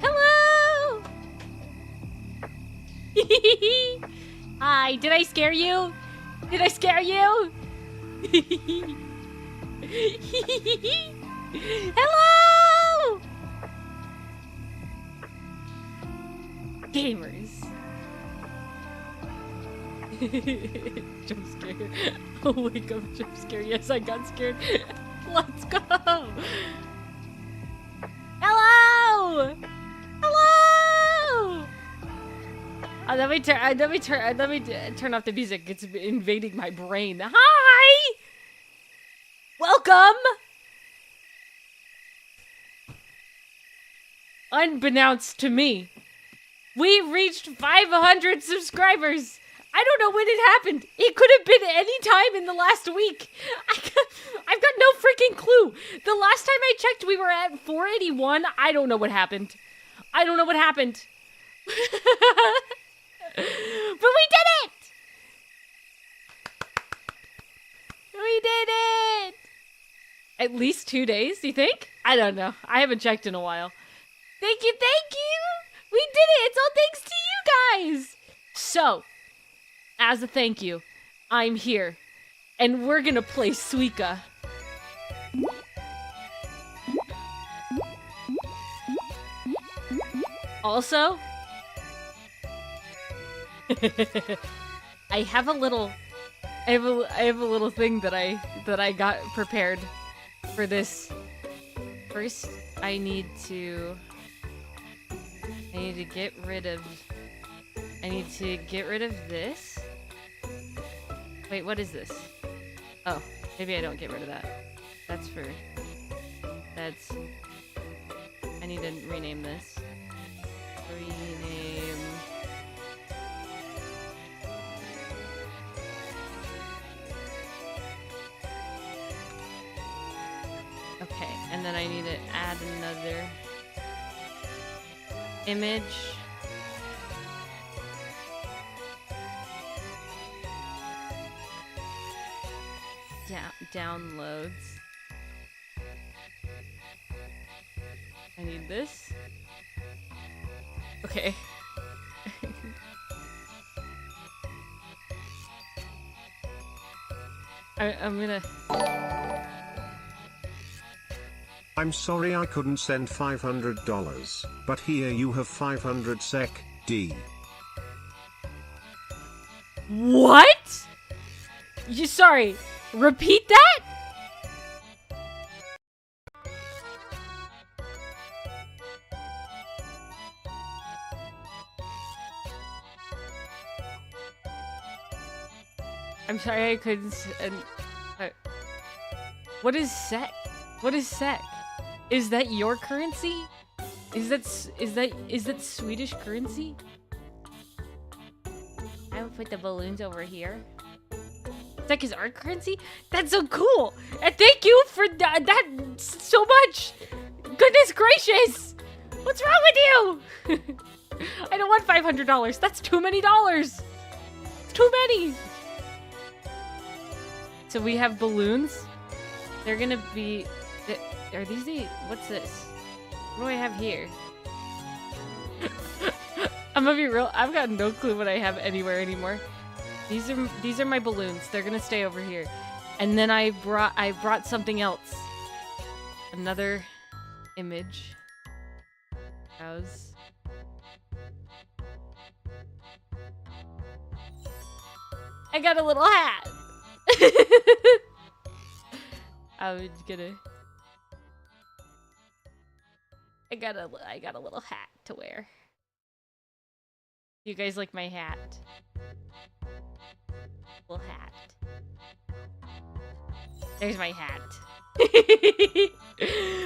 Hello! Hi, did I scare you? Did I scare you? Hello! Gamers. Jump scare. Oh, wake up, jump scare. Yes, I got scared. Let's go. Hello! Hello! Let me turn off the music. It's invading my brain. Hi! Welcome! Unbeknownst to me, we reached 500 subscribers. I don't know when it happened. It could have been any time in the last week. I've got no freaking clue. The last time I checked, we were at 481. I don't know what happened. I don't know what happened. But we did it! We did it! At least 2 days, do you think? I don't know. I haven't checked in a while. Thank you, thank you! We did it! It's all thanks to you guys! So, as a thank you, I'm here. And we're gonna play Suika. Also, I have a little thing that I got prepared for this. First, I need to get rid of this. Wait, what is this? Oh, maybe I don't get rid of that. I need to rename this. Rename. Okay, and then I need to add another image. Downloads. I need this. Okay. I'm gonna... I'm sorry I couldn't send $500, but here you have 500 SEK, D. What? Sorry, repeat that? I'm sorry I couldn't what is SEK? What is SEK? Is that your currency? Is that Swedish currency? I will put the balloons over here. SEK is our currency? That's so cool! And thank you for that so much! Goodness gracious! What's wrong with you? I don't want $500. That's too many dollars! It's too many! So we have balloons. They're gonna be... Are these the... What's this? What do I have here? I'm gonna be real. I've got no clue what I have anywhere anymore. These are my balloons. They're gonna stay over here. And then I brought something else. Another image. Browse. I got a little hat. I'm gonna... I got a little hat to wear. You guys like my hat? Little hat. There's my hat.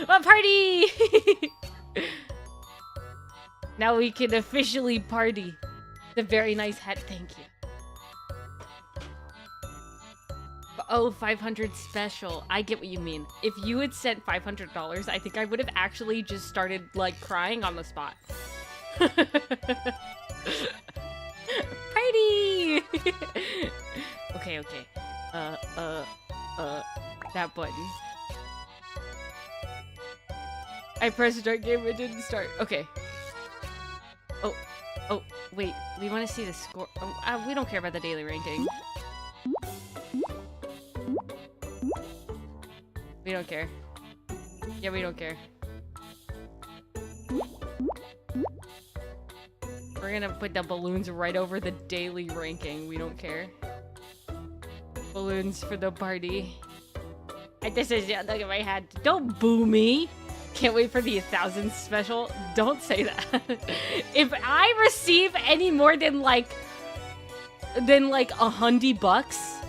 A party! Now we can officially party. It's a very nice hat, thank you. Oh, 500 special. I get what you mean. If you had sent $500, I think I would have actually just started, like, crying on the spot. Party! Okay. That button. I pressed start game, it didn't start. Okay. Oh, wait. We want to see the score. Oh, we don't care about the daily ranking. We don't care. Yeah, we don't care. We're gonna put the balloons right over the daily ranking. We don't care. Balloons for the party. This is, look at my hat. Don't boo me. Can't wait for the 1,000th special. Don't say that. If I receive any more than like $100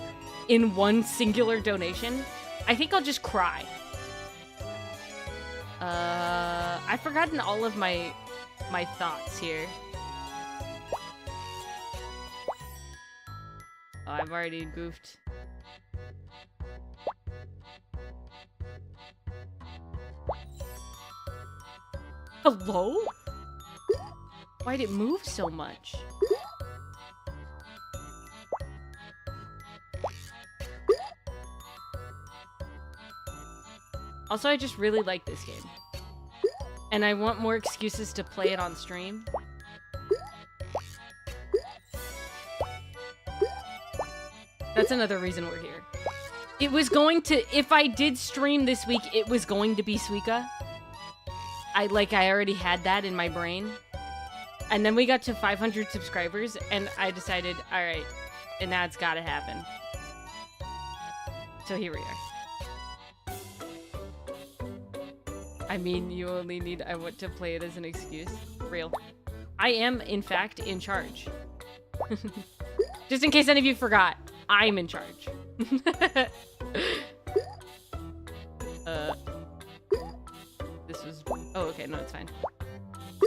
in one singular donation, I think I'll just cry. I've forgotten all of my thoughts here. Oh, I've already goofed. Hello? Why'd it move so much? Also, I just really like this game. And I want more excuses to play it on stream. That's another reason we're here. It was going to, if I did stream this week, it was going to be Suika. I already had that in my brain. And then we got to 500 subscribers, and I decided, alright, and now it's gotta happen. So here we are. I mean, you only need, I want to play it as an excuse. Real. I am, in fact, in charge. Just in case any of you forgot, I'm in charge. This was... Oh, okay, no, it's fine.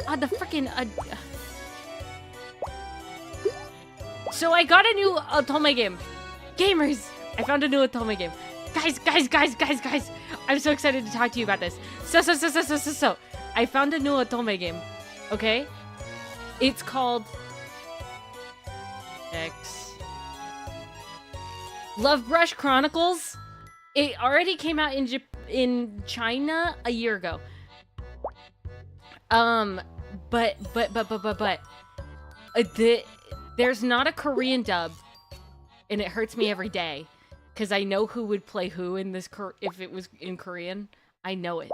Ah, the frickin'... So I got a new Otome game. Gamers! I found a new Otome game. Guys! I'm so excited to talk to you about this. So. I found a new Otome game. Okay? It's called... Love Brush Chronicles. It already came out in China a year ago. But there's not a Korean dub, and it hurts me every day because I know who would play who in this if it was in Korean. I know it.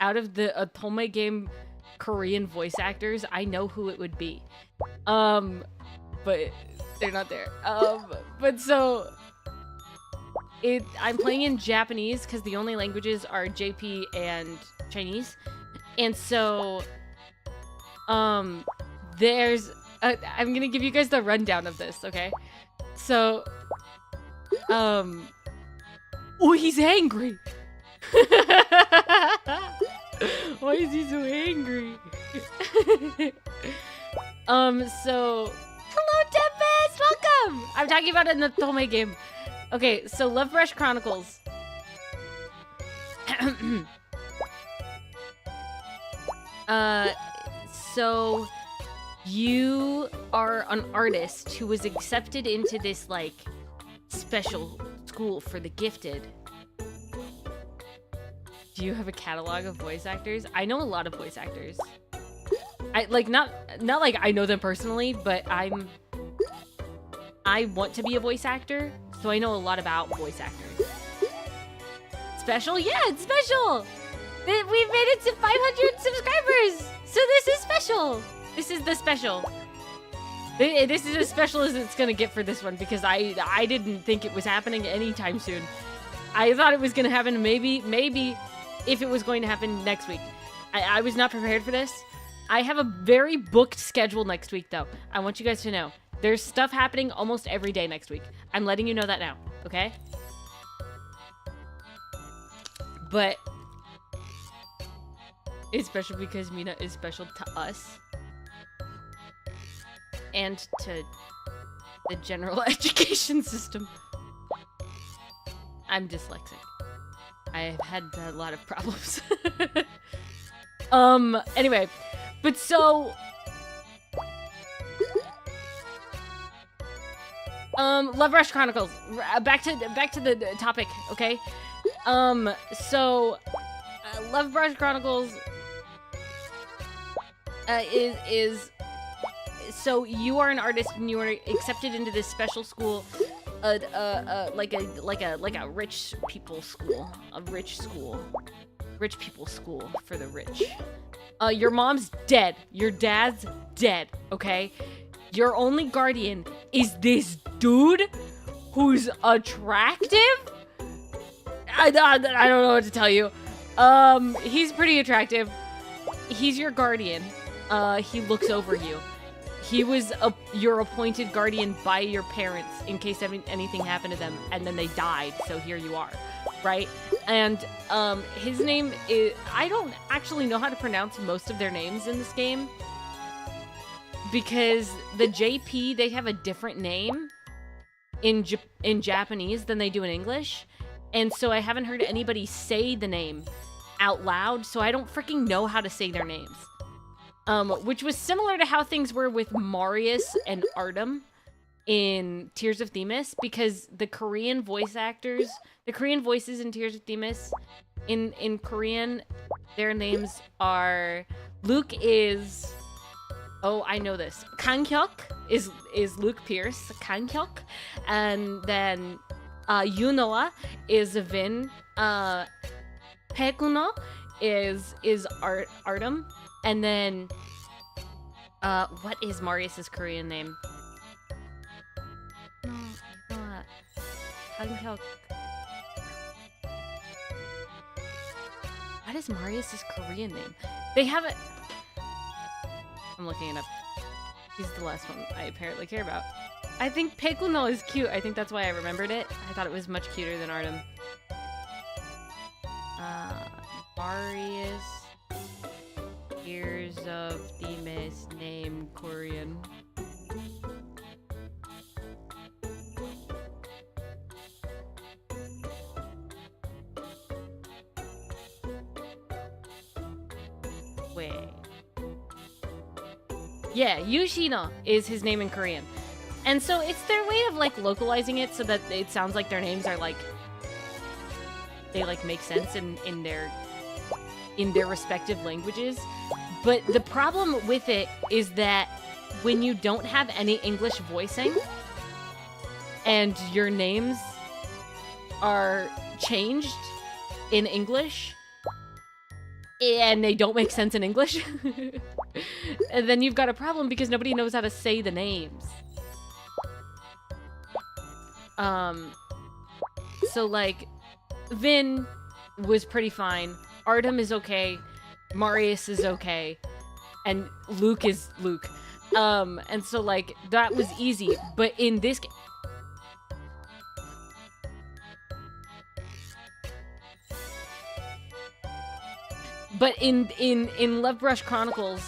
Out of the Otome game Korean voice actors, I know who it would be. But they're not there. But so I'm playing in Japanese because the only languages are JP and Chinese. And so, there's, I'm gonna give you guys the rundown of this, okay? So, oh, he's angry! Why is he so angry? So, hello, Tempest! Welcome! I'm talking about an Otome game. Okay, so Love Brush Chronicles. So you are an artist who was accepted into this, like, special school for the gifted. Do you have a catalog of voice actors? I know a lot of voice actors. I, like, not like I know them personally, but I want to be a voice actor, so I know a lot about voice actors. Special? Yeah, it's special! We've made it to 500 subscribers! So this is special! This is the special. This is as special as it's gonna get for this one, because I didn't think it was happening anytime soon. I thought it was gonna happen maybe if it was going to happen next week. I was not prepared for this. I have a very booked schedule next week, though. I want you guys to know. There's stuff happening almost every day next week. I'm letting you know that now, okay? But it's special because Mina is special to us. And to the general education system. I'm dyslexic. I've had a lot of problems. Anyway. But so... Love Rush Chronicles. Back to the topic, okay? So... Love Brush Chronicles is so you are an artist and you are accepted into this special school, like a rich people school, rich people school for the rich. Your mom's dead. Your dad's dead. Okay, your only guardian is this dude who's attractive. I don't know what to tell you. He's pretty attractive. He's your guardian. He looks over you. He was your appointed guardian by your parents in case anything happened to them, and then they died, so here you are, right? And his name is... I don't actually know how to pronounce most of their names in this game, because the JP, they have a different name in Japanese than they do in English, and so I haven't heard anybody say the name out loud, so I don't freaking know how to say their names. Which was similar to how things were with Marius and Artem in Tears of Themis, because the Korean voice actors, the Korean voices in Tears of Themis, in Korean, their names are... Luke is... Oh, I know this. Kang-hyuk is Luke Pierce, Kang-hyuk, and then Yunoa is Vin, Pekuno is Artem, and then what is Marius's Korean name? No, not Kang-hyuk. What is Marius's Korean name? They have it. I'm looking it up. He's the last one I apparently care about. I think Pekuno is cute. I think that's why I remembered it. I thought it was much cuter than Artem. Marius Tears of Themis name Korean. Wait. Yeah, Yushino is his name in Korean. And so it's their way of like localizing it so that it sounds like their names are like they like make sense in their respective languages. But the problem with it is that when you don't have any English voicing and your names are changed in English and they don't make sense in English, and then you've got a problem because nobody knows how to say the names. So like Vin was pretty fine. Artem is okay. Marius is okay. And Luke is Luke. And so like that was easy, but in this game in Love Brush Chronicles,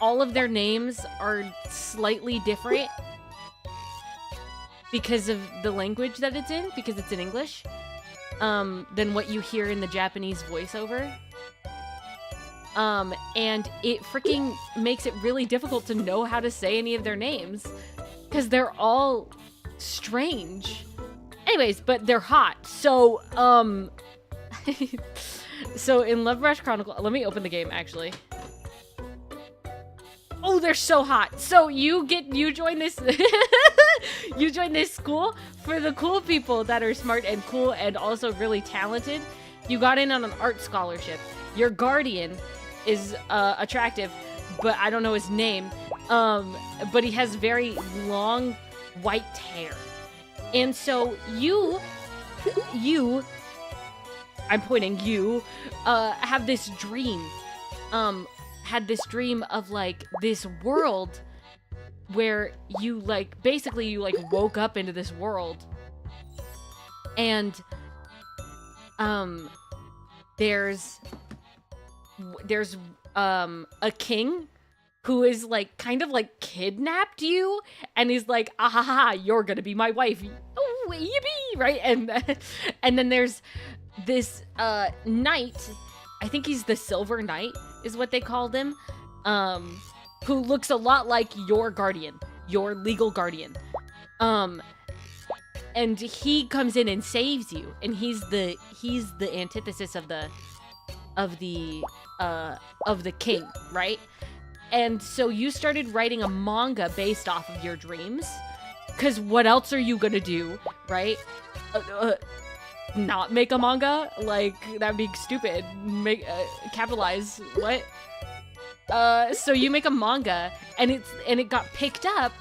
all of their names are slightly different because of the language that it's in, because it's in English, than what you hear in the Japanese voiceover. And it freaking makes it really difficult to know how to say any of their names, because they're all strange. Anyways, but they're hot, so, so in Love Brush Chronicle, let me open the game, actually. Oh, they're so hot. So you join this, you join this school for the cool people that are smart and cool and also really talented. You got in on an art scholarship. Your guardian is attractive, but I don't know his name. But he has very long white hair. And so I'm pointing you, have this dream. Had this dream of like this world where you like basically you like woke up into this world, and there's a king who is like kind of like kidnapped you, and he's like, ah, you're gonna be my wife. Oh, yippee, right? And then there's this knight, I think he's the Silver Knight is what they called him, who looks a lot like your guardian, your legal guardian. And he comes in and saves you, and he's the antithesis of the of the king, right? And so you started writing a manga based off of your dreams. Because what else are you gonna do, right? Not make a manga? Like, that'd be stupid. Capitalize. What? So you make a manga, and it got picked up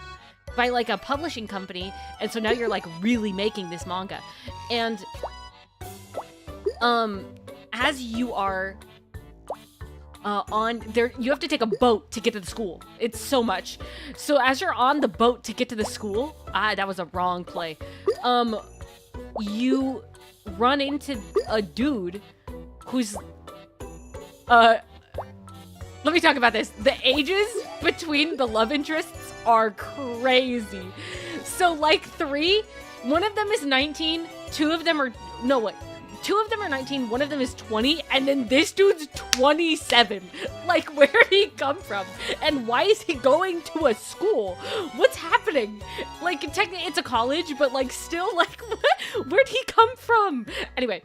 by, like, a publishing company, and so now you're, like, really making this manga. And, as you are on there, you have to take a boat to get to the school. It's so much. So as you're on the boat to get to the school, that was a wrong play. You run into a dude who's, let me talk about this. The ages between the love interests are crazy. So like one of them is 19, two of them are 19, one of them is 20, and then this dude's 27. Like, where did he come from? And why is he going to a school? What's happening? Like, technically it's a college, but like still, like, what? Where'd he come from? Anyway,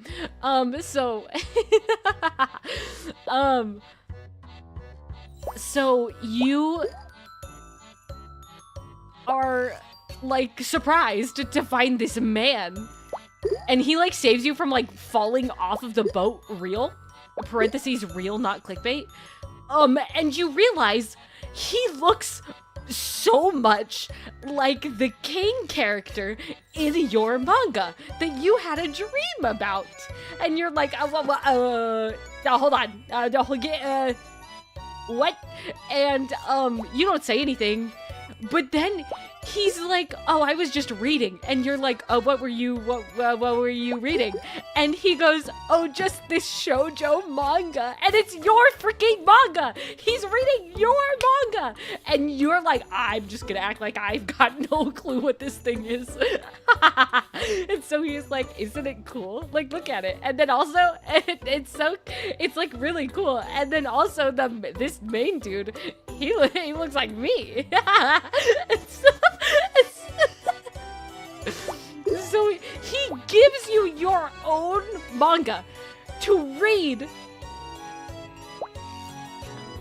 so so you are like surprised to find this man. And he, like, saves you from, like, falling off of the boat real. Parentheses, real, not clickbait. And you realize he looks so much like the king character in your manga that you had a dream about. And you're like, hold on. What? And, you don't say anything. But then he's like, oh, I was just reading. And you're like, oh, what were you reading? And he goes, oh, just this shoujo manga. And it's your freaking manga. He's reading your manga. And you're like, I'm just gonna act like I've got no clue what this thing is. And so he's like, isn't it cool? Like, look at it. And then also, it's like really cool. And then also this main dude, he looks like me. So he gives you your own manga to read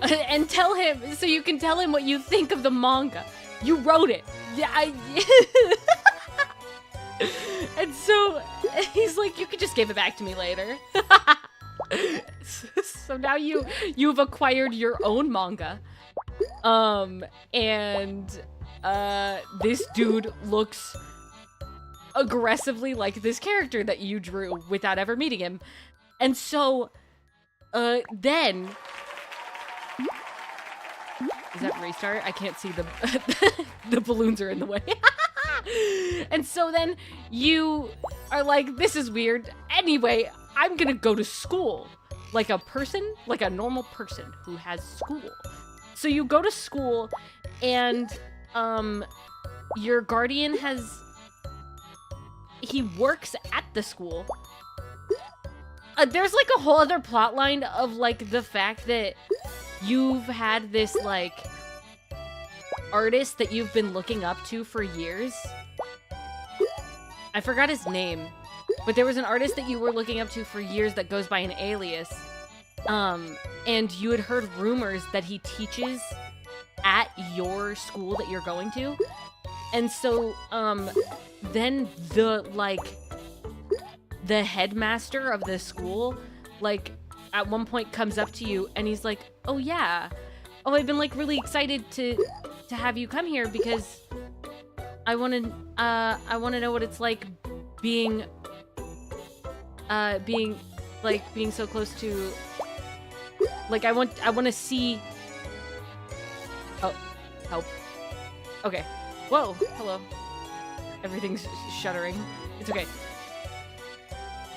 and tell him, so you can tell him what you think of the manga. You wrote it. Yeah, and so he's like, you could just give it back to me later. So now you've acquired your own manga. And this dude looks aggressively like this character that you drew without ever meeting him. And so, then... Is that restart? I can't see the... the balloons are in the way. And so then you are like, this is weird. Anyway, I'm gonna go to school. Like a person, like a normal person who has school. So you go to school and, your guardian he works at the school. There's like a whole other plot line of like the fact that you've had this like artist that you've been looking up to for years. I forgot his name, but there was an artist that you were looking up to for years that goes by an alias. And you had heard rumors that he teaches at your school that you're going to. And so, then the headmaster of the school, like, at one point comes up to you and he's like, oh yeah, oh, I've been like really excited to have you come here because I want to know what it's like being so close to, like, I want to see. Oh, help. Okay. Whoa, hello. Everything's shuddering. It's okay.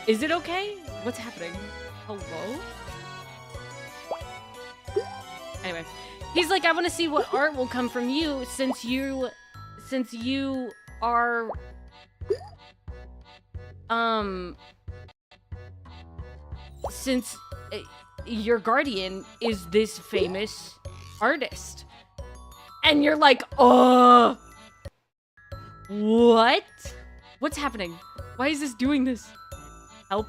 Is it okay? What's happening? Hello? Anyway, he's like, I want to see what art will come from you since you are, since your guardian is this famous artist. And you're like, oh, what? What's happening? Why is this doing this? Help.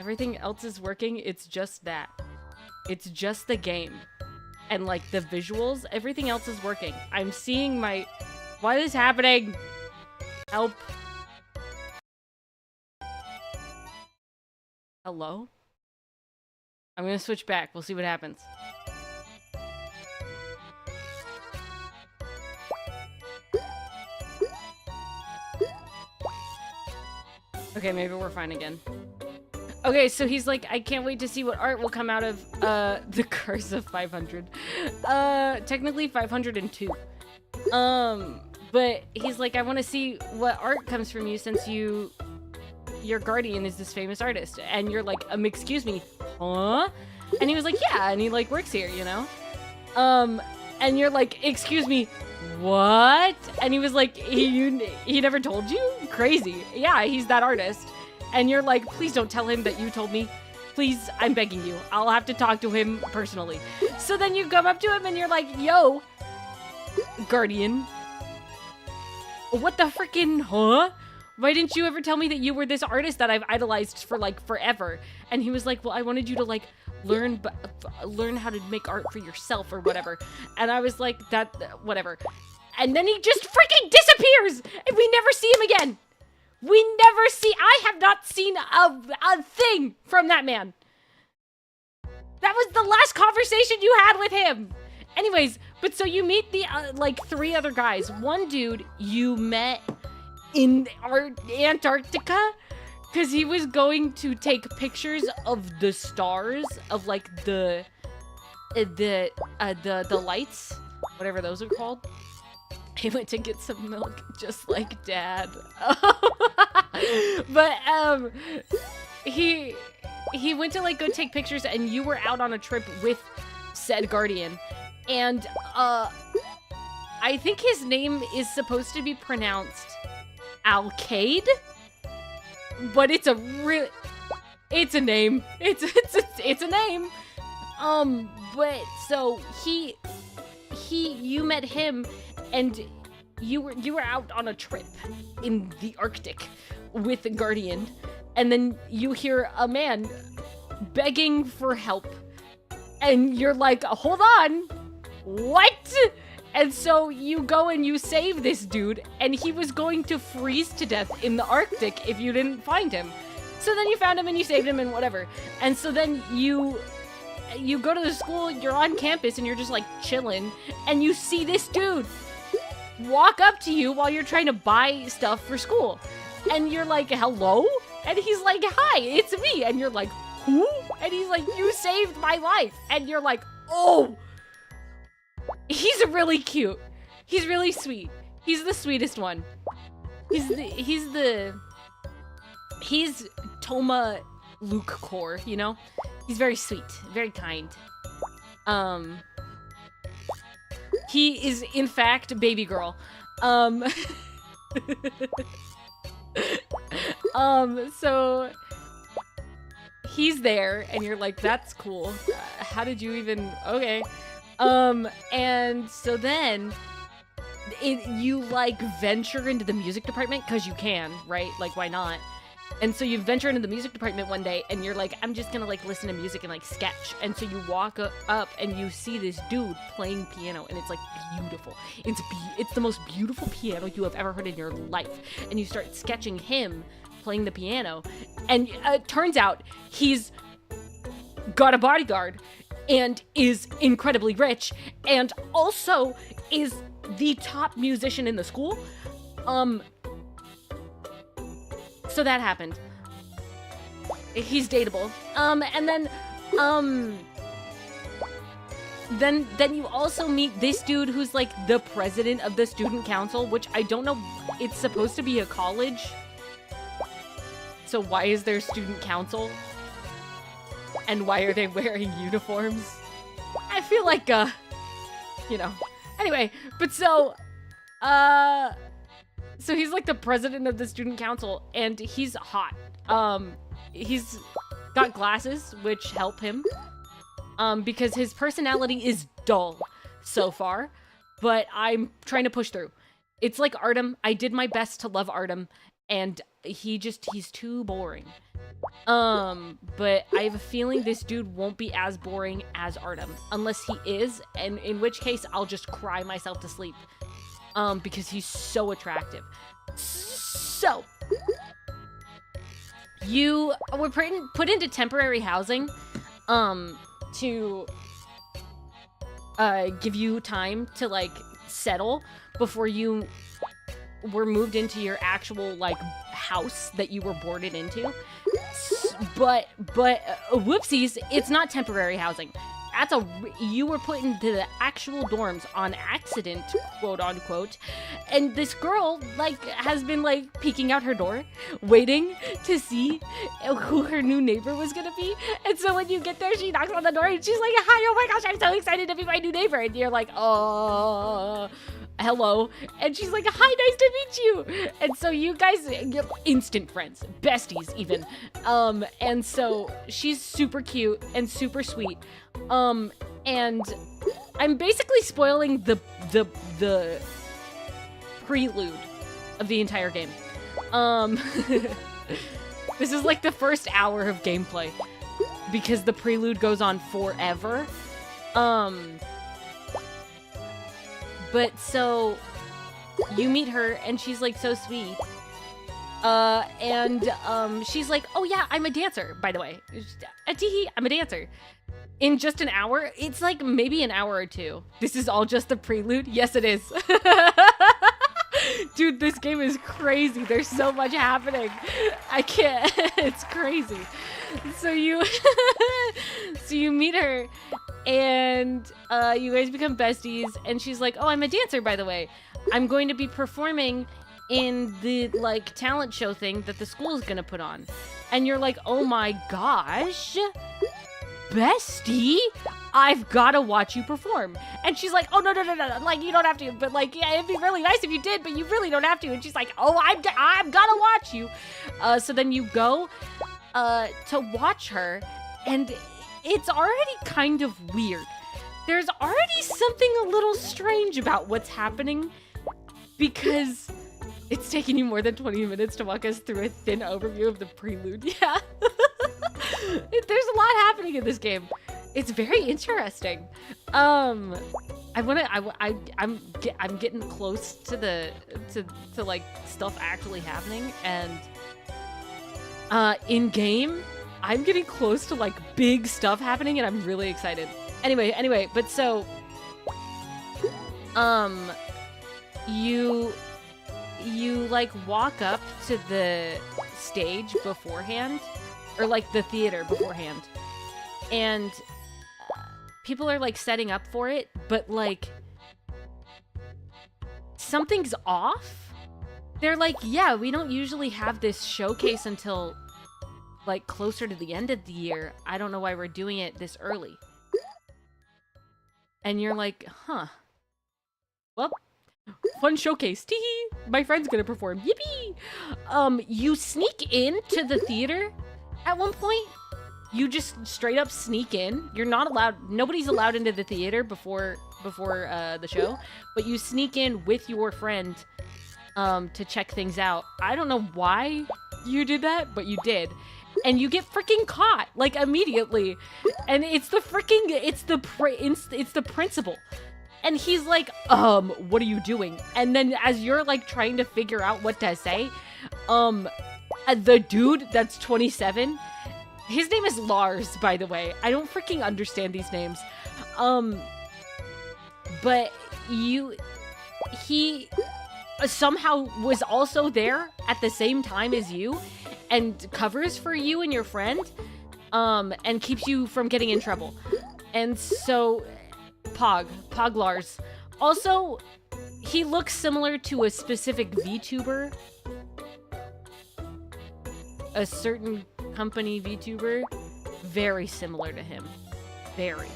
Everything else is working. It's just that. It's just the game. And like the visuals, everything else is working. I'm seeing my... What is happening? Help. Hello? I'm gonna switch back. We'll see what happens. Okay, maybe we're fine again. Okay, so he's like, I can't wait to see what art will come out of the Curse of 500. Technically 502. But he's like, I want to see what art comes from you since your guardian is this famous artist. And you're like, excuse me, huh? And he was like, yeah, and he like works here, you know? And you're like, excuse me, what? And he was like, he never told you? Crazy. Yeah, he's that artist. And you're like, please don't tell him that you told me. Please, I'm begging you. I'll have to talk to him personally. So then you come up to him and you're like, yo, guardian. What the freaking, huh? Why didn't you ever tell me that you were this artist that I've idolized for like forever? And he was like, well, I wanted you to like learn how to make art for yourself or whatever. And I was like, whatever. And then he just freaking disappears and we never see him again. I have not seen a thing from that man. That was the last conversation you had with him. Anyways, but so you meet the, like, 3 other guys. One dude you met in Antarctica because he was going to take pictures of the stars of, like, the lights, whatever those are called. He went to get some milk, just like Dad. But, he went to, like, go take pictures, and you were out on a trip with said guardian. And, I think his name is supposed to be pronounced Alcade? But it's a name. It's a name. But, so, you met him, and you were out on a trip in the Arctic with the guardian, and then you hear a man begging for help, and you're like, hold on, what? And so you go and you save this dude, and he was going to freeze to death in the Arctic if you didn't find him. So then you found him and you saved him and whatever. And so then you go to the school, you're on campus, and you're just like chilling, and you see this dude walk up to you while you're trying to buy stuff for school. And you're like, hello? And he's like, hi, it's me. And you're like, who? And he's like, you saved my life. And you're like, oh, he's really cute. He's really sweet. He's the sweetest one. He's Toma Luke Core, you know? He's very sweet, very kind. He is, in fact, baby girl. So he's there, and you're like, that's cool. How did you even, okay. And so then you like venture into the music department, because you can, right? Like, why not? And so you venture into the music department one day, and you're like, I'm just gonna like listen to music and like sketch. And so you walk up and you see this dude playing piano, and it's like beautiful. It's the most beautiful piano you have ever heard in your life. And you start sketching him playing the piano, and it turns out he's got a bodyguard and is incredibly rich, and also is the top musician in the school. So that happened. He's dateable. And then you also meet this dude who's like the president of the student council, which I don't know, it's supposed to be a college. So why is there student council? And why are they wearing uniforms? I feel like, you know. Anyway, but so he's like the president of the student council, and he's hot. He's got glasses, which help him, because his personality is dull so far, but I'm trying to push through. It's like Artem. I did my best to love Artem, and he's too boring. But I have a feeling this dude won't be as boring as Artem, unless he is, and in which case I'll just cry myself to sleep. Because he's so attractive. So, you were put into temporary housing, to give you time to like settle before you were moved into your actual like house that you were boarded into. But whoopsies, it's not temporary housing. You were put into the actual dorms on accident, quote unquote. And this girl, like, has been, like, peeking out her door, waiting to see who her new neighbor was gonna be. And so when you get there, she knocks on the door and she's like, hi, oh my gosh, I'm so excited to be my new neighbor. And you're like, oh, hello. And she's like, hi, nice to meet you. And so you guys, you're instant friends, besties even. And so she's super cute and super sweet. And I'm basically spoiling the prelude of the entire game. This is like the first hour of gameplay because the prelude goes on forever. But so you meet her and she's like so sweet. And she's like, oh yeah, I'm a dancer, by the way. I'm a dancer. In just an hour? It's like maybe an hour or two. This is all just the prelude? Yes, it is. Dude, this game is crazy. There's so much happening. I can't. It's crazy. So you meet her and you guys become besties and she's like, oh, I'm a dancer, by the way. I'm going to be performing in the like talent show thing that the school is gonna put on. And you're like, oh my gosh, bestie, I've gotta watch you perform. And she's like, oh no, like you don't have to, but like, yeah, it'd be really nice if you did, but you really don't have to. And she's like, oh, I'm gonna watch you. So then you go to watch her and it's already kind of weird. There's already something a little strange about what's happening because it's taking you more than 20 minutes to walk us through a thin overview of the prelude. Yeah. There's a lot happening in this game. It's very interesting. I'm getting close to like stuff actually happening, and in game, I'm getting close to like big stuff happening, and I'm really excited. Anyway, but so you like walk up to the stage beforehand, or like the theater beforehand, and people are like setting up for it, but like something's off. They're like, yeah, we don't usually have this showcase until like closer to the end of the year. I don't know why we're doing it this early. And you're like, huh. Well, fun showcase. Tee-hee. My friend's gonna perform. Yippee! You sneak into the theater at one point. You just straight up sneak in. You're not allowed, nobody's allowed into the theater before the show, but you sneak in with your friend to check things out. I don't know why you did that, but you did. And you get freaking caught, like, immediately. And it's the freaking, it's the principal. And he's like, what are you doing? And then as you're, like, trying to figure out what to say, the dude that's 27, his name is Lars, by the way. I don't freaking understand these names. But he somehow was also there at the same time as you and covers for you and your friend, and keeps you from getting in trouble. And so, Pog Lars. Also, he looks similar to a specific VTuber. A certain company VTuber. Very similar to him. Very.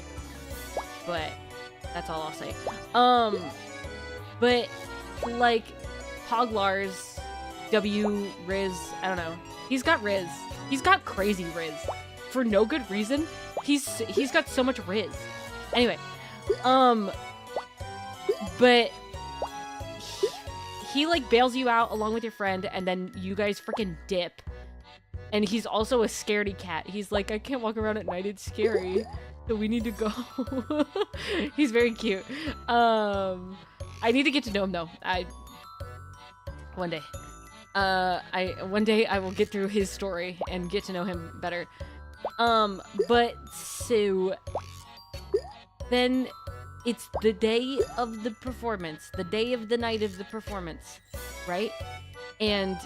But that's all I'll say. But like Pog Lars, W Riz, I don't know. He's got Riz. He's got crazy Riz. For no good reason. He's got so much Riz. Anyway, but he like bails you out along with your friend, and then you guys freaking dip. And he's also a scaredy cat. He's like, I can't walk around at night, it's scary. So we need to go. He's very cute. I need to get to know him though. One day. One day I will get through his story and get to know him better. But so then it's the day of the performance, the day of the night of the performance, right? And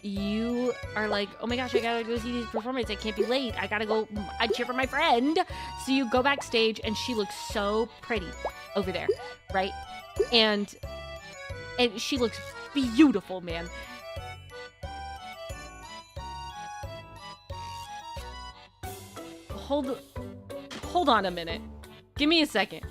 you are like, oh my gosh, I gotta go see this performance. I can't be late. I gotta go. I cheer for my friend. So you go backstage, and she looks so pretty over there, right? And she looks beautiful, man. Hold on a minute. Give me a second.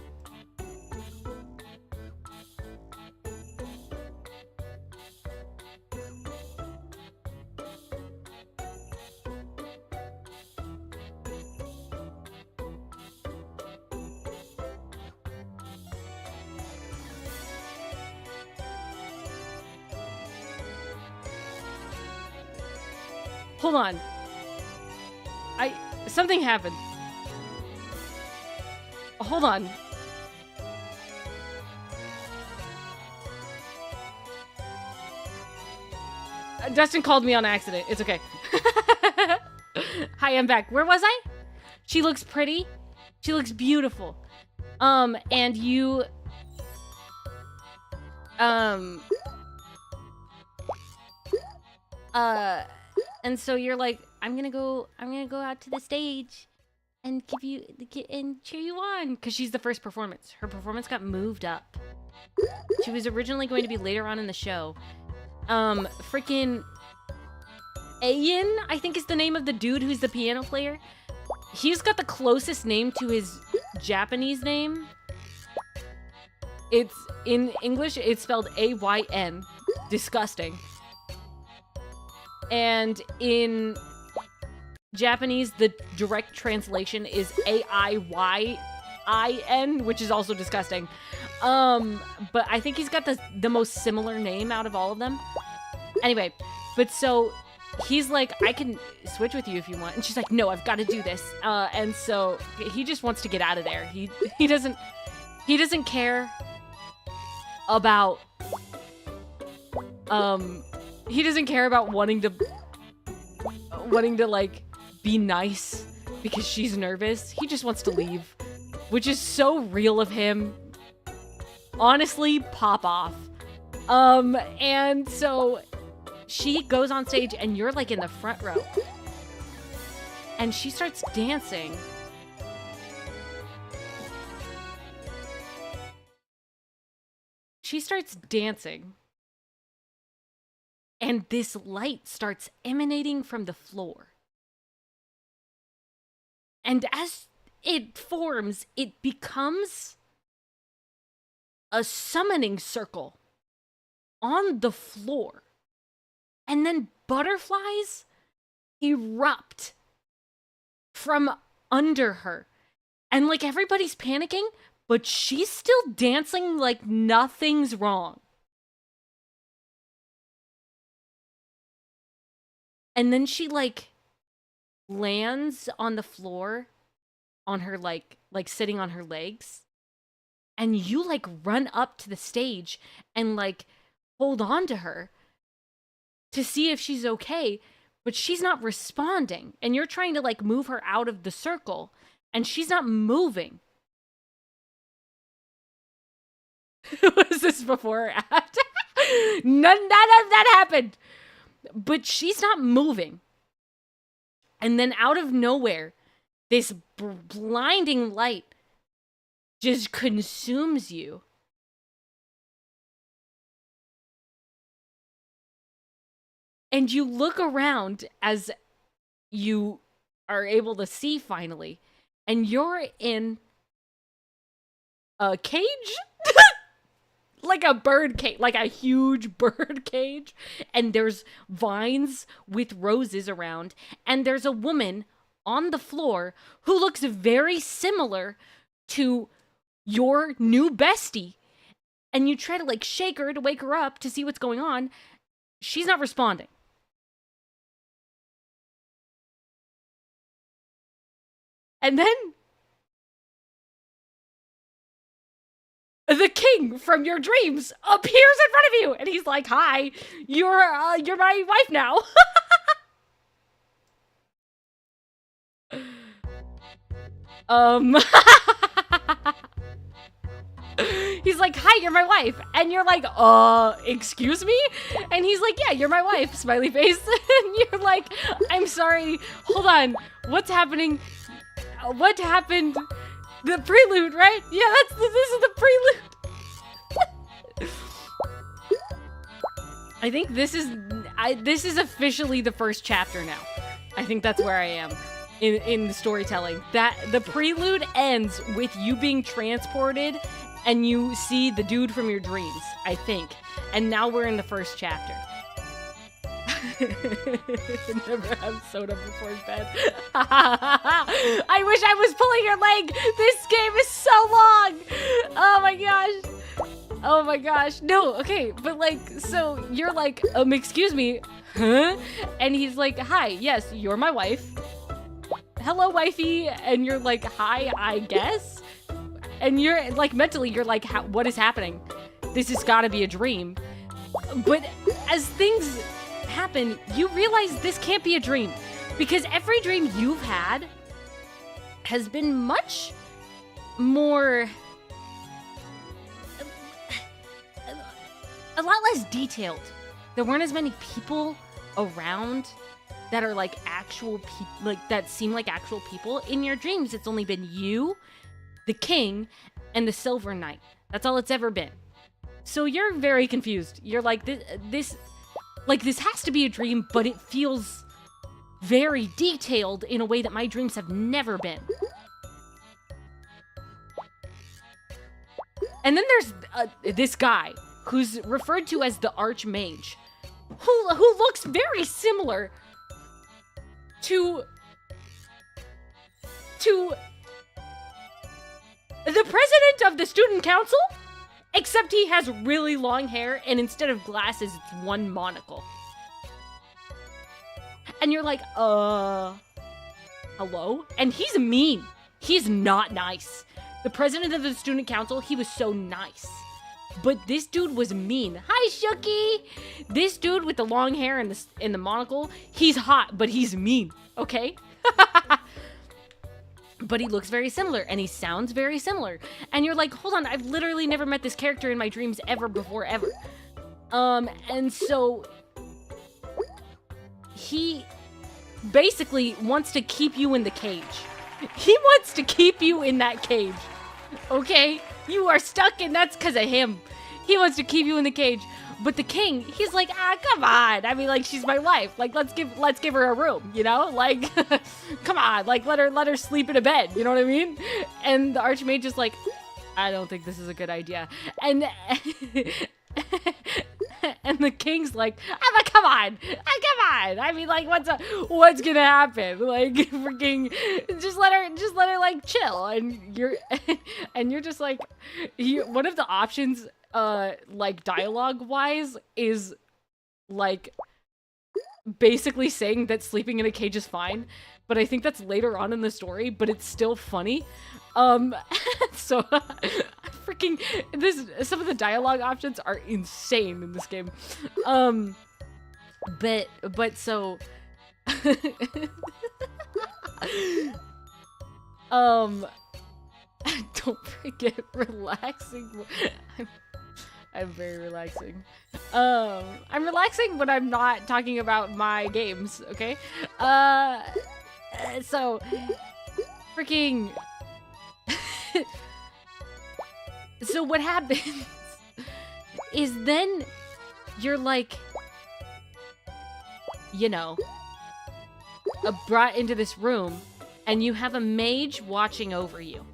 Hold on. Something happened. Hold on. Dustin called me on accident. It's okay. Hi, I'm back. Where was I? She looks pretty. She looks beautiful. And you... And so you're like, I'm gonna go out to the stage and and cheer you on, because she's the first performance. Her performance got moved up. She was originally going to be later on in the show. Freaking Ayan, I think is the name of the dude who's the piano player. He's got the closest name to his Japanese name. It's in English, it's spelled A-Y-N. Disgusting. And in Japanese, the direct translation is A-I-Y-I-N, which is also disgusting. But I think he's got the most similar name out of all of them. Anyway, but so he's like, I can switch with you if you want. And she's like, no, I've got to do this. And so he just wants to get out of there. He doesn't care about, he doesn't care about wanting to like be nice because she's nervous. He just wants to leave, which is so real of him. Honestly, pop off. And so she goes on stage, and you're like in the front row, and she starts dancing. She starts dancing. And this light starts emanating from the floor. And as it forms, it becomes a summoning circle on the floor. And then butterflies erupt from under her. And like everybody's panicking, but she's still dancing like nothing's wrong. And then she, like, lands on the floor on her, like sitting on her legs. And you, like, run up to the stage and, like, hold on to her to see if she's okay. But she's not responding. And you're trying to, like, move her out of the circle. And she's not moving. Was this before or after? None of that happened. But she's not moving. And then out of nowhere, this blinding light just consumes you. And you look around as you are able to see finally, and you're in a cage? Like a bird cage, like a huge bird cage. And there's vines with roses around. And there's a woman on the floor who looks very similar to your new bestie. and you try to like shake her to wake her up to see what's going on. She's not responding. And then the king from your dreams appears in front of you, and he's like, "Hi, you're my wife now." He's like, "Hi, you're my wife," and you're like, excuse me?" And he's like, "Yeah, you're my wife." Smiley face. And you're like, "I'm sorry. Hold on. What's happening? What happened?" The prelude, right? Yeah, this is the prelude. I think this is officially the first chapter now. I think that's where I am in the storytelling. That the prelude ends with you being transported and you see the dude from your dreams, I think. And now we're in the first chapter. Never have soda before bed. I wish I was pulling your leg. This game is so long. Oh my gosh. Oh my gosh. No, okay, but like, so you're like, excuse me, huh? And he's like, "Hi, yes, you're my wife. Hello, wifey." And you're like, "Hi, I guess." And you're like, mentally, you're like, what is happening? This has got to be a dream. But as things happen, you realize this can't be a dream, because every dream you've had has been much more, a lot less detailed. There weren't as many people around that are like actual people, like that seem like actual people. In your dreams, it's only been you, the king, and the Silver Knight. That's all it's ever been. So you're very confused. You're like, this has to be a dream, but it feels very detailed in a way that my dreams have never been. And then there's this guy who's referred to as the Archmage, who looks very similar to the president of the student council, except he has really long hair, and instead of glasses, it's one monocle. And you're like, hello? And he's mean. He's not nice. The president of the student council, he was so nice. But this dude was mean. Hi, Shooky! This dude with the long hair and the monocle, he's hot, but he's mean, okay? But he looks very similar, and he sounds very similar. And you're like, hold on, I've literally never met this character in my dreams ever before, ever. And so he basically wants to keep you in the cage. He wants to keep you in that cage, okay? You are stuck, and that's because of him. He wants to keep you in the cage. But the king, he's like, come on. I mean, like, she's my wife. Like, let's give her a room, you know? Like, come on. Like, let her sleep in a bed. You know what I mean? And the Archmage is like, I don't think this is a good idea. And and the king's like, come on. I mean, like, what's gonna happen? Like, freaking, just let her like chill. And you're just like, one of the options, like dialogue wise, is like basically saying that sleeping in a cage is fine, but I think that's later on in the story, but it's still funny. So freaking some of the dialogue options are insane in this game. But so don't forget relaxing. I'm very relaxing. I'm relaxing when I'm not talking about my games, okay? So freaking so what happens is then you're like, you know, brought into this room, and you have a mage watching over you.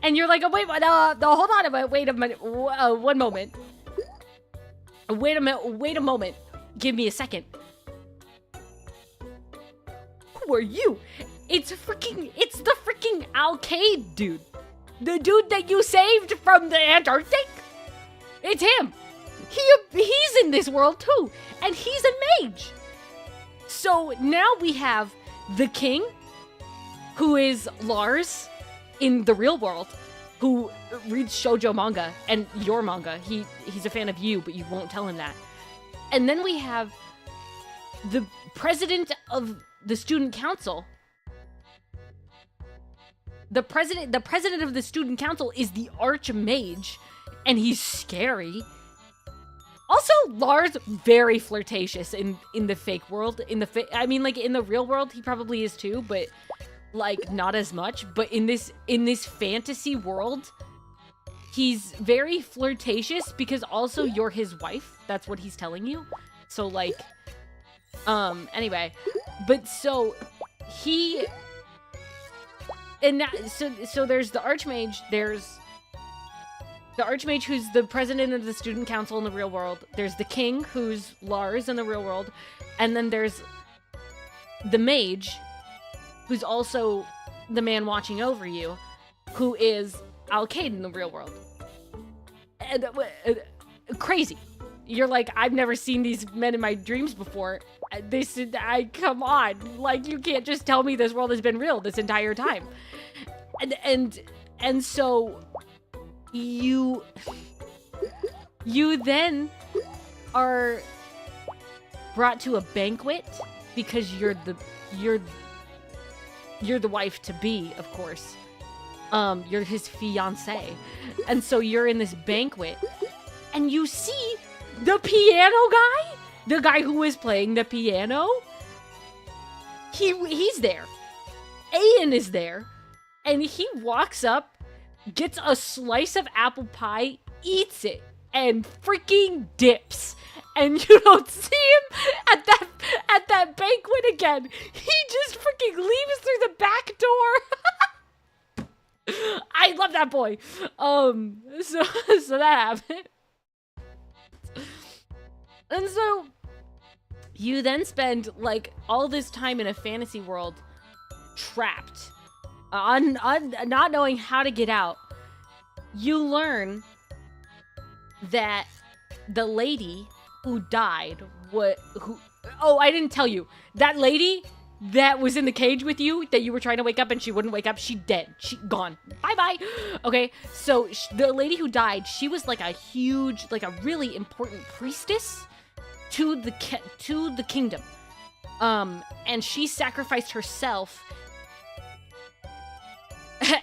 And you're like, oh, wait, no, hold on, wait a minute, one moment. Wait a moment. Give me a second. Who are you? It's the freaking Alcade dude. The dude that you saved from the Antarctic? It's him. He's in this world too, and he's a mage. So now we have the king, who is Lars in the real world, who reads shoujo manga and your manga. He's a fan of you, but you won't tell him that. And then we have the president of the student council. The president of the student council is the archmage, and he's scary. Also, Lars very flirtatious in the fake world. I mean, like in the real world, he probably is too, but like not as much. But in this fantasy world, he's very flirtatious because also you're his wife. That's what he's telling you. So like, anyway, but so he, and that, so there's the archmage. There's the archmage, who's the president of the student council in the real world. There's the king, who's Lars in the real world. And then there's the mage, who's also the man watching over you, who is Alcade in the real world. And, crazy. You're like, I've never seen these men in my dreams before. Come on. Like, you can't just tell me this world has been real this entire time. And so you then are brought to a banquet because you're the wife to be, of course. You're his fiancé. And so you're in this banquet and you see the piano guy, the guy who is playing the piano. He's there. Ian is there, and he walks up, gets a slice of apple pie, eats it, and freaking dips. And you don't see him at that banquet again. He just freaking leaves through the back door. I love that boy. So that happened. And so you then spend like all this time in a fantasy world, trapped, on not knowing how to get out. You learn that the lady who died, I didn't tell you. That lady that was in the cage with you, that you were trying to wake up and she wouldn't wake up, she dead. She gone. Bye-bye. Okay, so the lady who died, she was like a huge, like a really important priestess to the kingdom. And she sacrificed herself.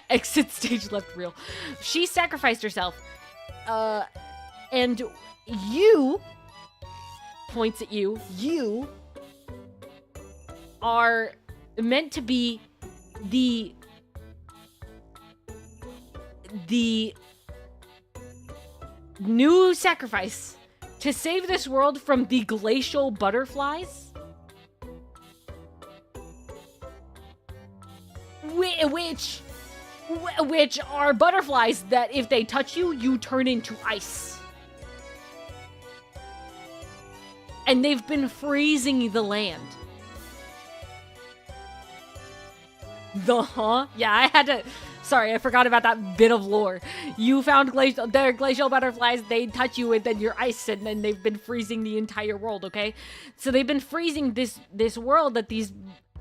Exit stage left reel. She sacrificed herself. And you, points at you, you are meant to be the new sacrifice to save this world from the glacial butterflies, which are butterflies that if they touch you, you turn into ice. And they've been freezing the land. Yeah, I had to... Sorry, I forgot about that bit of lore. You found they're glacial butterflies, they touch you, and then you're ice, and then they've been freezing the entire world, okay? So they've been freezing this world that these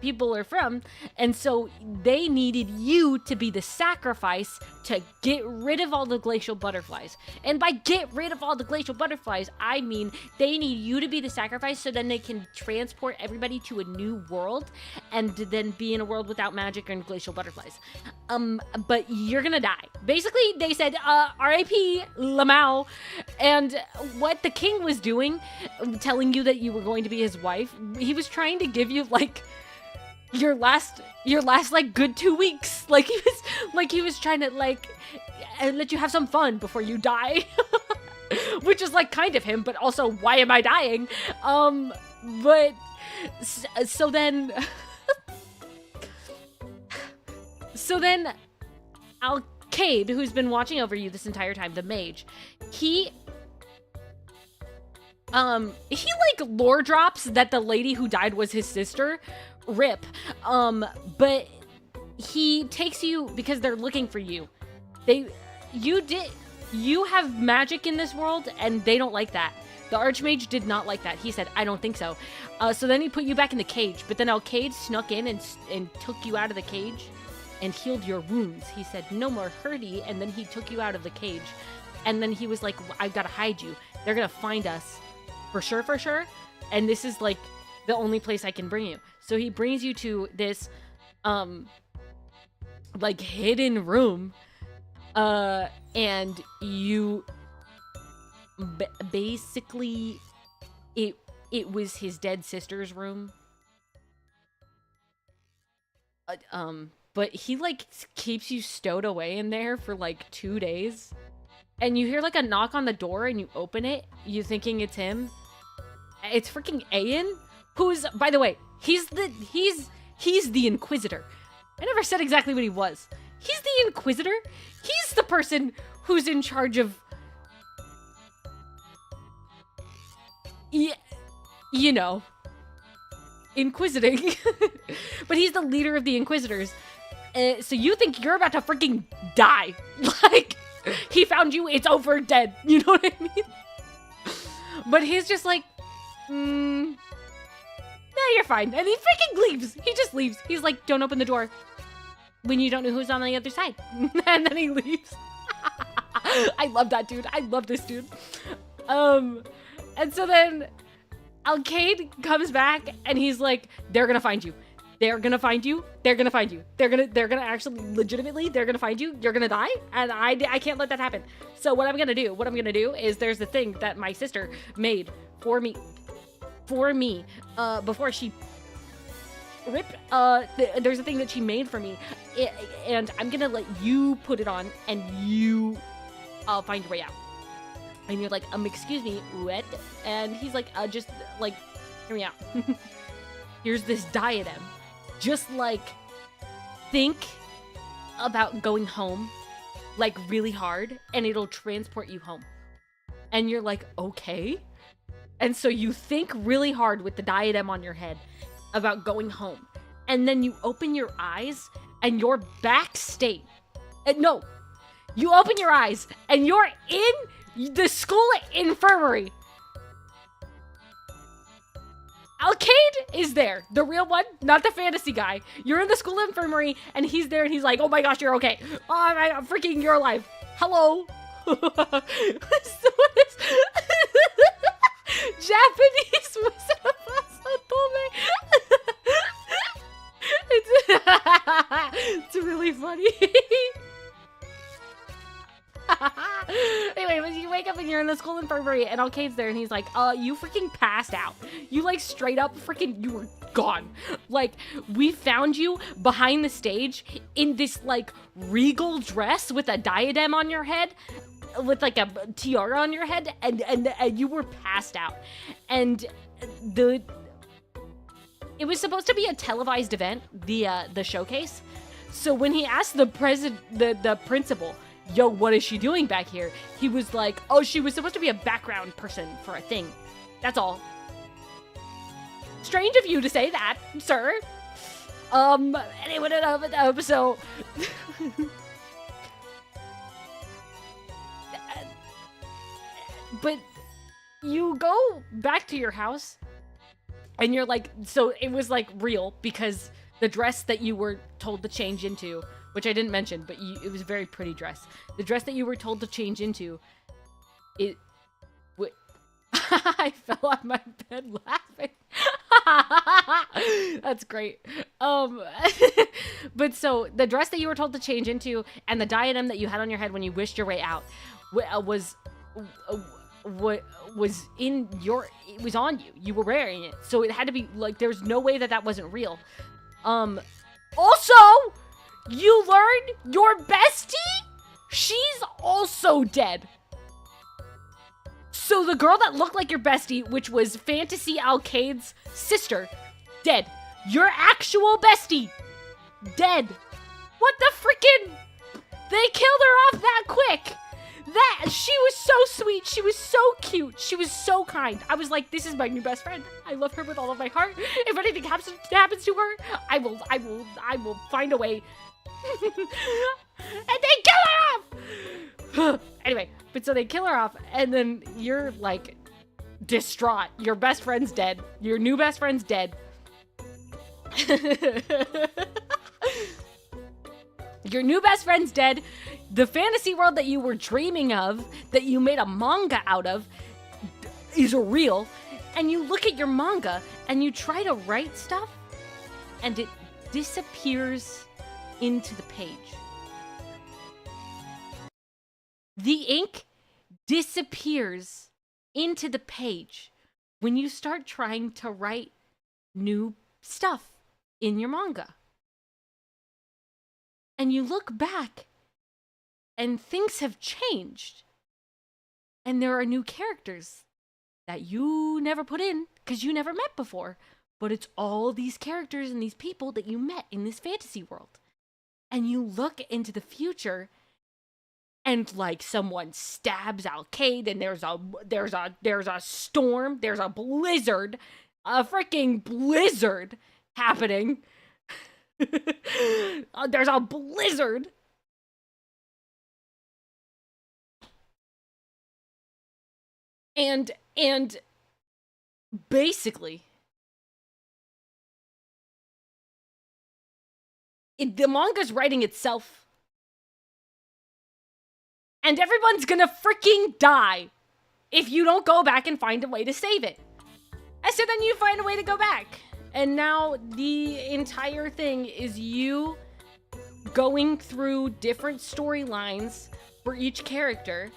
people are from, and so they needed you to be the sacrifice to get rid of all the glacial butterflies. And by get rid of all the glacial butterflies, I mean they need you to be the sacrifice so then they can transport everybody to a new world and then be in a world without magic and glacial butterflies. But you're gonna die. Basically, they said, R.I.P. Lamau. And what the king was doing, telling you that you were going to be his wife, he was trying to give you, like, your last like good 2 weeks. Like he was trying to like let you have some fun before you die. Which is like kind of him, but also why am I dying? But so then Alcade, who's been watching over you this entire time, the mage, he like lore drops that the lady who died was his sister. Rip. But he takes you because they're looking for you. You you have magic in this world, and they don't like that. The Archmage did not like that. He said, I don't think so. So then he put you back in the cage, but then Alcade snuck in and took you out of the cage and healed your wounds. He said, no more hurty, and then he took you out of the cage. And then he was like, I've got to hide you. They're going to find us. For sure. And this is, like, the only place I can bring you. So he brings you to this, like, hidden room. And you... basically, it was his dead sister's room. But he, like, keeps you stowed away in there for, like, 2 days. And you hear, like, a knock on the door, and you open it, you thinking it's him. It's freaking Ayan, who's, by the way, he's the Inquisitor. I never said exactly what he was. He's the Inquisitor. He's the person who's in charge of, you know, inquisiting. But he's the leader of the Inquisitors. So you think you're about to freaking die. Like, he found you, it's over, dead. You know what I mean? But he's just like, nah, you're fine. And he freaking leaves. He just leaves. He's like, don't open the door when you don't know who's on the other side. And then he leaves. I love that dude. I love this dude. And so then Alcade comes back and he's like, they're gonna find you. They're gonna find you. They're gonna find you. They're gonna actually legitimately, they're gonna find you. You're gonna die. And I can't let that happen. So what I'm gonna do is there's the thing that my sister made for me, before she ripped, there's a thing that she made for me, and I'm gonna let you put it on, and you, find your way out. And you're like, excuse me, what? And he's like, just, like, hear me out. Here's this diadem. Just, like, think about going home, like, really hard, and it'll transport you home. And you're like, okay. And so you think really hard with the diadem on your head about going home. And then you open your eyes, and you're backstage. No, you open your eyes, and you're in the school infirmary. Alcade is there, the real one, not the fantasy guy. You're in the school infirmary, and he's there, and he's like, oh my gosh, you're okay. Oh my god, freaking, you're alive. Hello. Japanese it's really funny. Anyway, when you wake up and you're in the school infirmary and Alcade's there and he's like, you freaking passed out. You like straight up freaking, you were gone. Like, we found you behind the stage in this like regal dress with a diadem on your head, with like a tiara on your head, and you were passed out. And it was supposed to be a televised event, the showcase. So when he asked the principal, yo, what is she doing back here? He was like, oh, she was supposed to be a background person for a thing. That's all. Strange of you to say that, sir. Anyway, so... But you go back to your house, and you're like, so it was like real, because the dress that you were told to change into, which I didn't mention, but it was a very pretty dress. The dress that you were told to change into, I fell on my bed laughing. That's great. But so the dress that you were told to change into and the diadem that you had on your head when you wished your way out was on you. You were wearing it. So it had to be like, there's no way that wasn't real. Also, you learned your bestie? She's also dead. So the girl that looked like your bestie, which was Fantasy Alcade's sister, dead. Your actual bestie, dead. What the frickin'? They killed her off that quick. She was so sweet. She was so cute. She was so kind. I was like, this is my new best friend. I love her with all of my heart. If anything happens to her, I will find a way. And they kill her off. Anyway, but so they kill her off, and then you're like distraught. Your best friend's dead. Your new best friend's dead. Your new best friend's dead. The fantasy world that you were dreaming of, that you made a manga out of, is real. And you look at your manga and you try to write stuff, and it disappears into the page. The ink disappears into the page when you start trying to write new stuff in your manga. And you look back and things have changed. And there are new characters that you never put in because you never met before. But it's all these characters and these people that you met in this fantasy world. And you look into the future, and like someone stabs Alcade, and there's a storm, there's a blizzard, a freaking blizzard happening. There's a blizzard. And basically, the manga's writing itself. And everyone's gonna freaking die if you don't go back and find a way to save it. And so then you find a way to go back. And now the entire thing is you going through different storylines for each character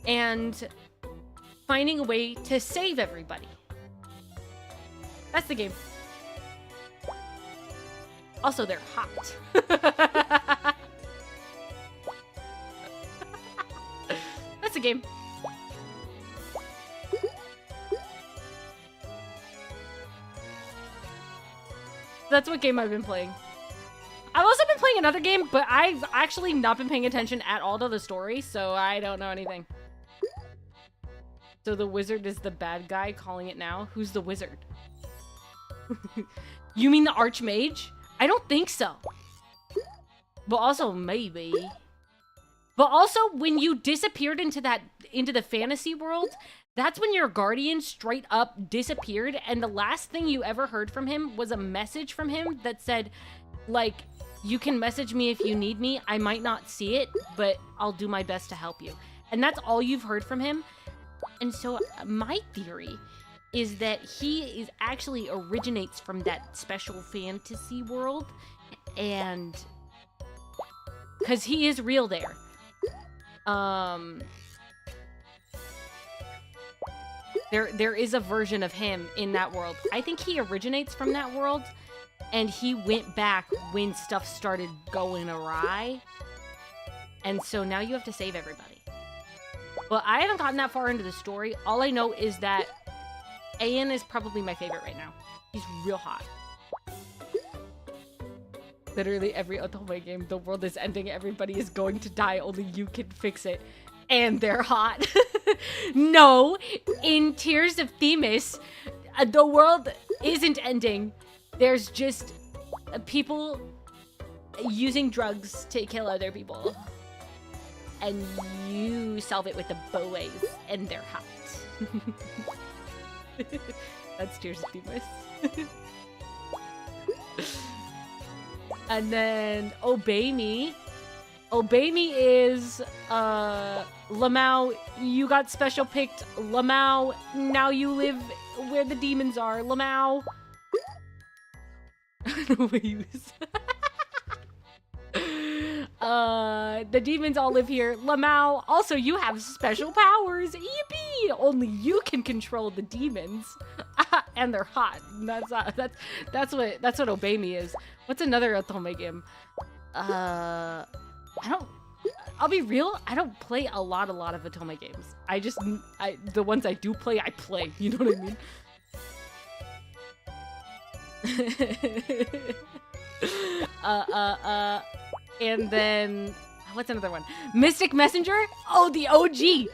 and finding a way to save everybody. That's the game. Also, they're hot. That's a game. That's what game I've been playing. I've also been playing another game, but I've actually not been paying attention at all to the story, so I don't know anything. So the wizard is the bad guy calling it now? Who's the wizard? You mean the archmage? I don't think so. But also, maybe. But also, when you disappeared into the fantasy world, that's when your guardian straight up disappeared, and the last thing you ever heard from him was a message from him that said, like, you can message me if you need me. I might not see it, but I'll do my best to help you. And that's all you've heard from him. And so my theory is that he actually originates from that special fantasy world, and because he is real there. There is a version of him in that world. I think he originates from that world, and he went back when stuff started going awry. And so now you have to save everybody. But I haven't gotten that far into the story. All I know is that Ayan is probably my favorite right now. He's real hot. Literally every Otome game, the world is ending, everybody is going to die, only you can fix it. And they're hot. No, in Tears of Themis, the world isn't ending. There's just people using drugs to kill other people. And you solve it with the boys, and they're hot. That's Tears of Themis. And then Obey Me. Obey Me is Lamau, you got special picked. Lamau, now you live where the demons are. Lamau. I don't know what he was. The demons all live here. Lamau, also you have special powers. Yippee! Only you can control the demons. And they're hot. That's what Obey Me is. What's another Otome game? I'll be real, I don't play a lot of Otome games. The ones I do play, I play. You know what I mean? And then, what's another one? Mystic Messenger? Oh, the OG!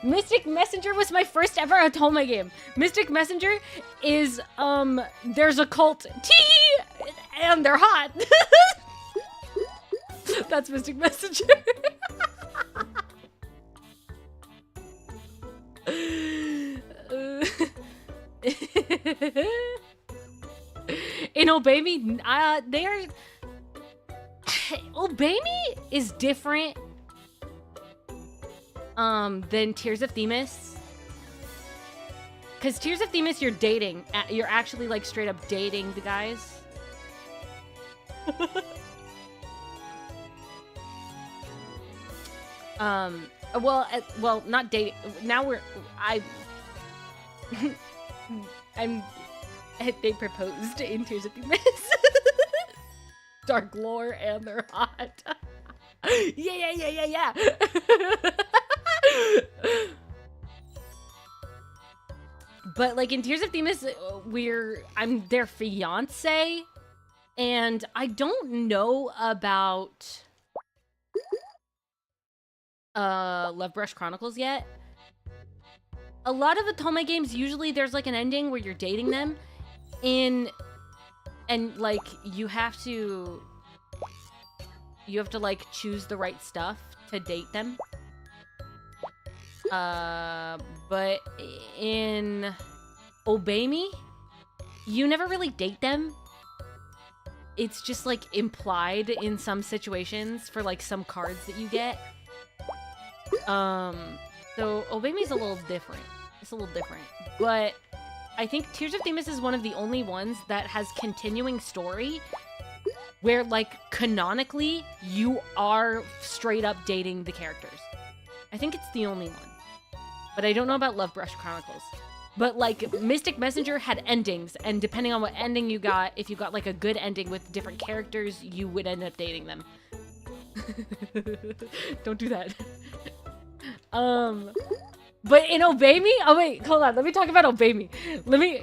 Mystic Messenger was my first ever Otome game. Mystic Messenger is, there's a cult, and they're hot. That's Mystic Messenger. In Obey Me, they're... Obey Me is different than Tears of Themis. Because Tears of Themis, you're dating. You're actually, like, straight up dating the guys. Well, not dating. Now they proposed in Tears of Themis. Dark lore and they're hot. Yeah. But like in Tears of Themis, I'm their fiance, and I don't know about Love Brush Chronicles yet. A lot of Otome games, usually there's like an ending where you're dating them, and like you have to like choose the right stuff to date them. But in Obey Me, you never really date them. It's just like implied in some situations for like some cards that you get. So Obey Me is a little different. It's a little different, but I think Tears of Themis is one of the only ones that has continuing story where, like, canonically, you are straight up dating the characters. I think it's the only one. But I don't know about Love Brush Chronicles. But, like, Mystic Messenger had endings, and depending on what ending you got, if you got, like, a good ending with different characters, you would end up dating them. Don't do that. But in Obey Me, oh wait, hold on, let me talk about Obey Me.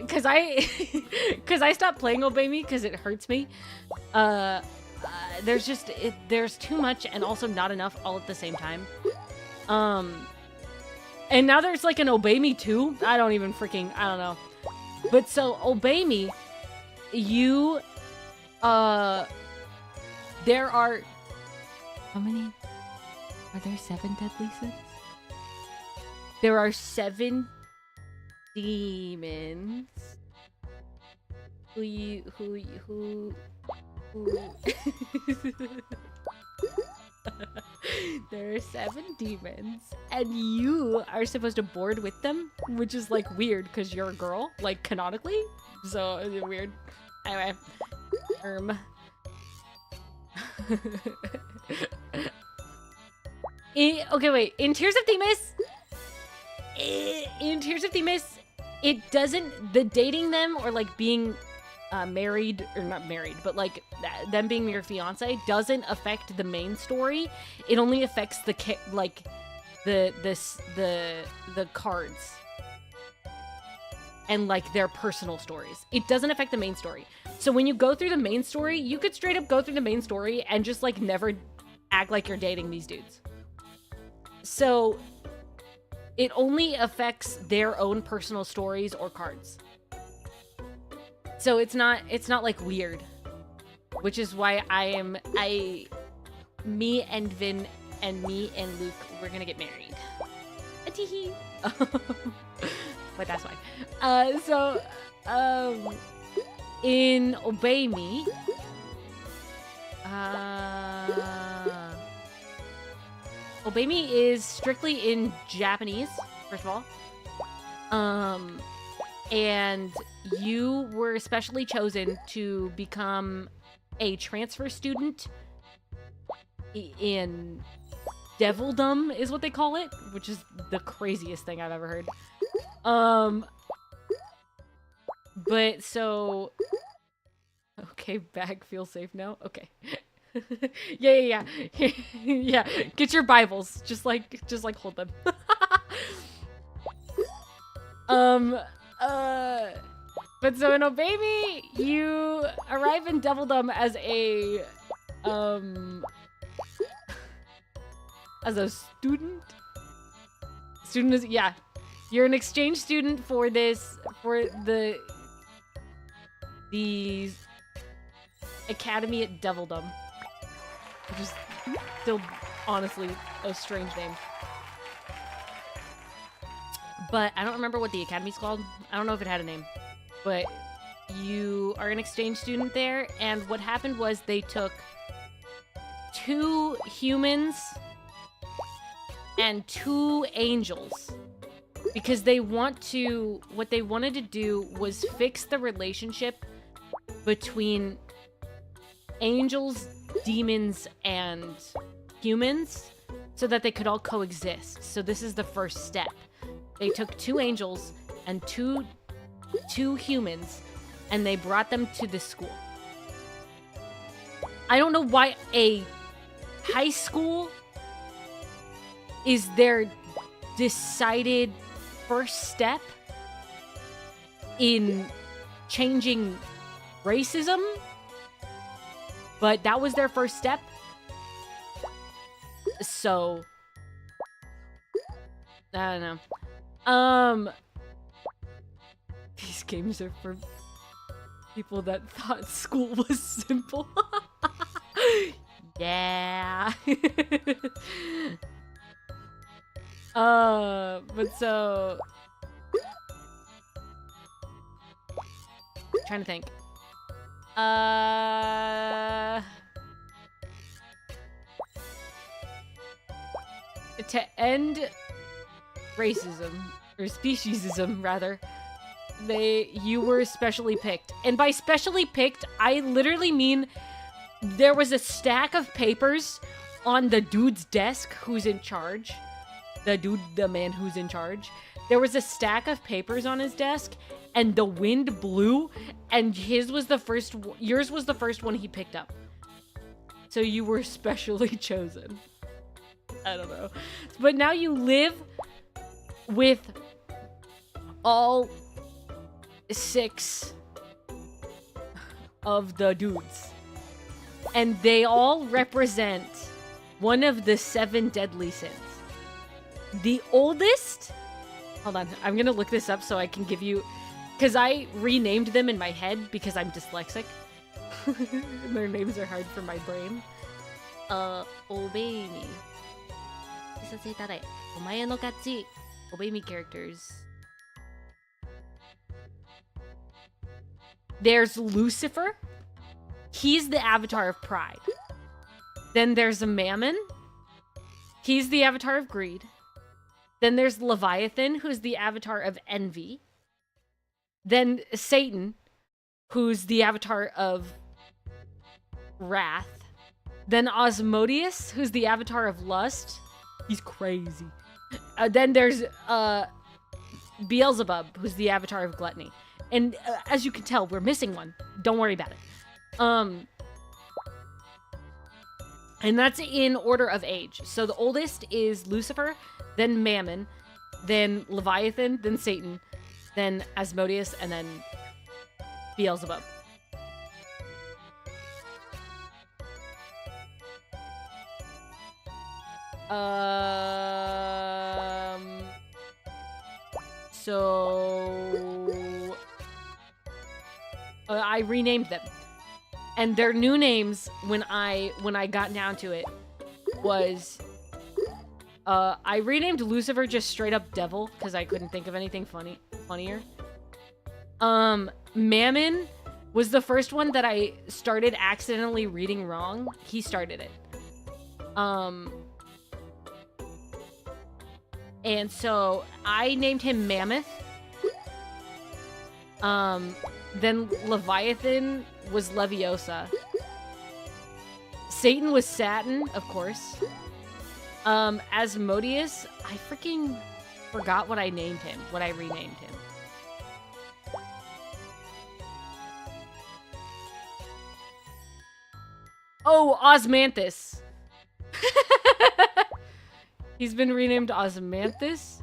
Cause I stopped playing Obey Me cause it hurts me. There's too much and also not enough all at the same time. And now there's like an Obey Me 2. I don't know. But so Obey Me, you, there are, how many? Are there 7 deadly sins? There are 7 demons who there are 7 demons, and you are supposed to board with them, which is like weird because you're a girl, like canonically. So it's weird. Anyway, okay, wait. In Tears of Themis, it doesn't, the dating them or like being married, or not married, but like them being your fiance doesn't affect the main story. It only affects the cards and like their personal stories. It doesn't affect the main story. So when you go through the main story, you could straight up go through the main story and just like never act like you're dating these dudes. So it only affects their own personal stories or cards. So it's not like weird, which is why me and Vin and me and Luke, we're gonna get married. Atee. But that's why. In Obey Me, Obey Me is strictly in Japanese, first of all. And you were specially chosen to become a transfer student in Devildom is what they call it, which is the craziest thing I've ever heard. But so, okay, bag feels safe now. Okay. Yeah. Yeah, get your Bibles. Just like hold them. But so in Obey Me, you arrive in Devildom as a student. Student is, yeah. You're an exchange student for the academy at Devildom, which is still honestly a strange name. but I don't remember what the academy's called. I don't know if it had a name, but you are an exchange student there, and what happened was they took 2 humans and 2 angels because what they wanted to do was fix the relationship between angels, demons, and humans so that they could all coexist. So this is the first step. They took 2 angels and two humans, and they brought them to the school. I don't know why a high school is their decided first step in changing racism, but that was their first step. So I don't know. These games are for people that thought school was simple. Yeah. But so trying to think. To end racism, or speciesism rather, you were specially picked. And by specially picked, I literally mean there was a stack of papers on the dude's desk who's in charge. The man who's in charge. There was a stack of papers on his desk, and the wind blew, and yours was the first one he picked up. So you were specially chosen. I don't know. But now you live with all 6 of the dudes. And they all represent one of the 7 deadly sins. The oldest... Hold on, I'm gonna look this up so I can give you... Because I renamed them in my head because I'm dyslexic. Their names are hard for my brain. Obey me. Obey me characters. There's Lucifer. He's the avatar of pride. Then there's a Mammon. He's the avatar of greed. Then there's Leviathan, who's the avatar of envy. Then Satan, who's the avatar of wrath. Then Osmodeus, who's the avatar of lust. He's crazy. Then there's Beelzebub, who's the avatar of gluttony. And as you can tell, we're missing one. Don't worry about it. And that's in order of age. So the oldest is Lucifer, then Mammon, then Leviathan, then Satan, then Asmodeus, and then Beelzebub. So I renamed them. And their new names, when I got down to it, was I renamed Lucifer just straight up Devil because I couldn't think of anything funnier. Mammon was the first one that I started accidentally reading wrong. He started it. And so I named him Mammoth. Then Leviathan was Leviosa. Satan was Saturn, of course. Asmodeus, I freaking forgot what I named him, what I renamed him. Oh, Osmanthus. He's been renamed Osmanthus.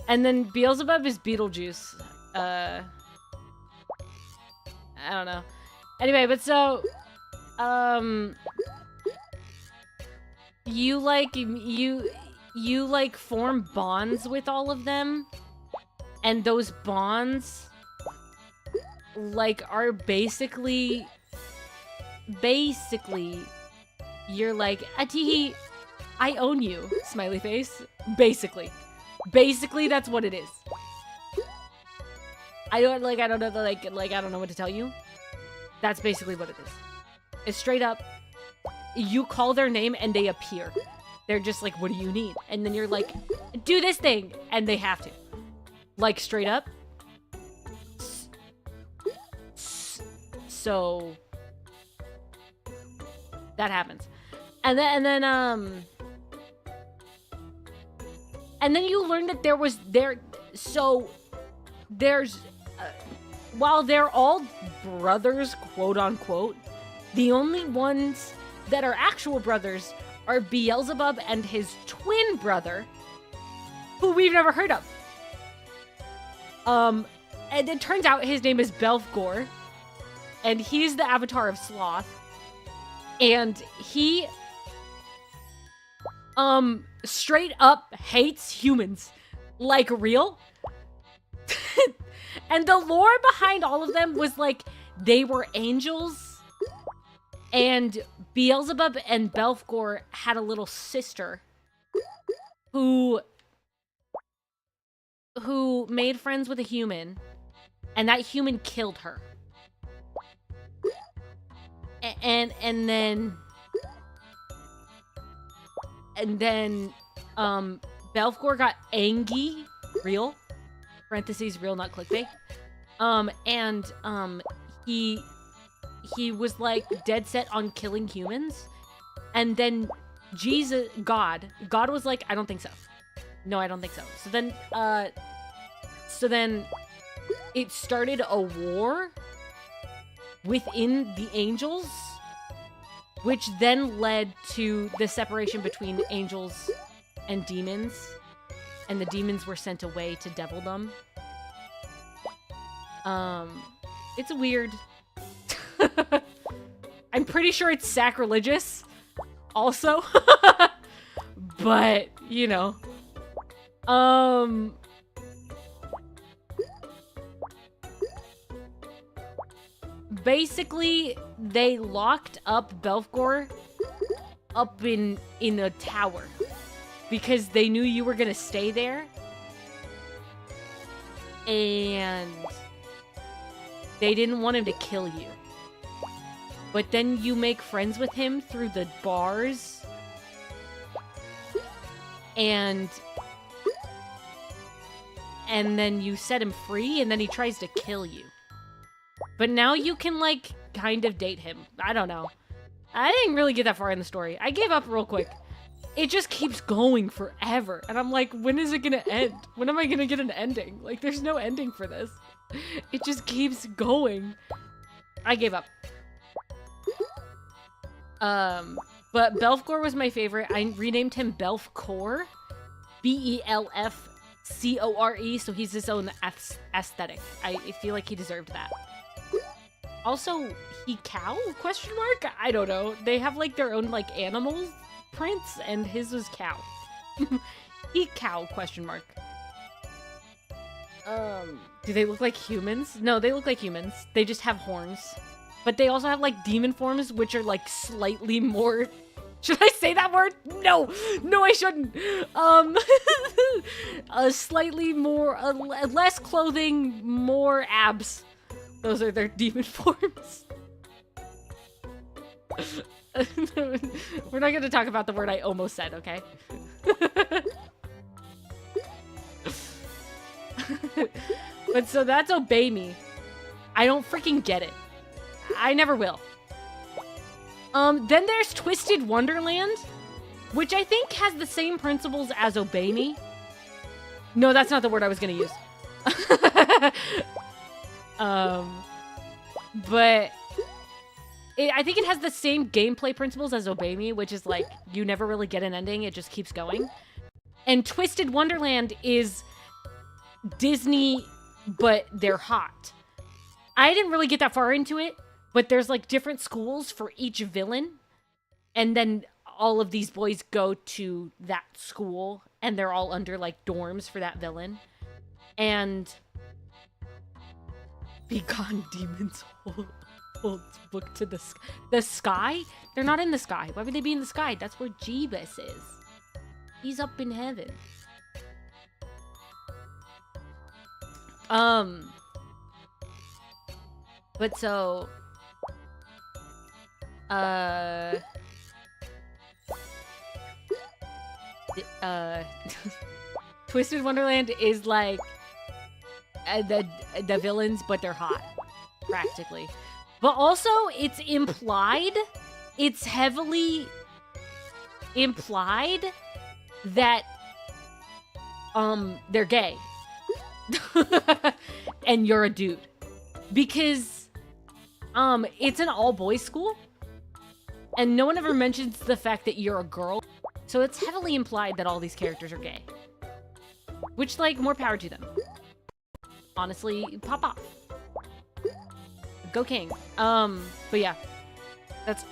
And then Beelzebub is Beetlejuice. I don't know. Anyway, but so, you form bonds with all of them, and those bonds, like, are basically, you're like, Atihi, I own you, smiley face. Basically, that's what it is. I don't know, I don't know what to tell you. That's basically what it is. It's straight up, you call their name and they appear. They're just like, what do you need? And then you're like, do this thing, and they have to. Like, straight up. So that happens. And then you learn that there's while they're all brothers, quote unquote, the only ones that are actual brothers are Beelzebub and his twin brother, who we've never heard of. And it turns out his name is Belfgor, and he's the avatar of Sloth. And he straight up hates humans. Like, real. And the lore behind all of them was like, they were angels, and Beelzebub and Belfgor had a little sister who made friends with a human, and that human killed her. And then Belfgor got angry, real, parentheses, real, not clickbait. He was like dead set on killing humans. And then God was like, I don't think so. No, I don't think so. So then it started a war within the angels, which then led to the separation between angels and demons, and the demons were sent away to devildom. It's weird. I'm pretty sure it's sacrilegious also. But, you know. Basically, they locked up Belfgor up in a tower because they knew you were gonna stay there, and they didn't want him to kill you. But then you make friends with him through the bars, and then you set him free, and then he tries to kill you. But now you can, like, kind of date him. I don't know. I didn't really get that far in the story. I gave up real quick. It just keeps going forever. And I'm like, when is it gonna end? When am I gonna get an ending? Like, there's no ending for this. It just keeps going. I gave up. But Belfgor was my favorite. I renamed him Belfcore. Belfcore, so he's his own aesthetic. I feel like he deserved that. Also, he cow? Question mark? I don't know. They have like their own like animal prints, and his was cow. He cow? Question mark. Do they look like humans? No, they look like humans. They just have horns. But they also have like demon forms, which are like slightly more. Should I say that word? No, I shouldn't. Slightly more, less clothing, more abs. Those are their demon forms. We're not gonna talk about the word I almost said, okay? But so that's Obey Me. I don't freaking get it. I never will. Then there's Twisted Wonderland, which I think has the same principles as Obey Me. No, that's not the word I was gonna use. But I think it has the same gameplay principles as Obey Me, which is like, you never really get an ending, it just keeps going. And Twisted Wonderland is Disney, but they're hot. I didn't really get that far into it, but there's like different schools for each villain, and then all of these boys go to that school, and they're all under like dorms for that villain. And Begone Demons holds book to the sky. The sky? They're not in the sky. Why would they be in the sky? That's where Jeebus is. He's up in heaven. But so, Twisted Wonderland is like the villains, but they're hot, practically. But also, it's implied, it's heavily implied that they're gay. And you're a dude. Because it's an all-boys school, and no one ever mentions the fact that you're a girl. So it's heavily implied that all these characters are gay. Which, like, more power to them. Honestly, pop off. Go King. But yeah. That's...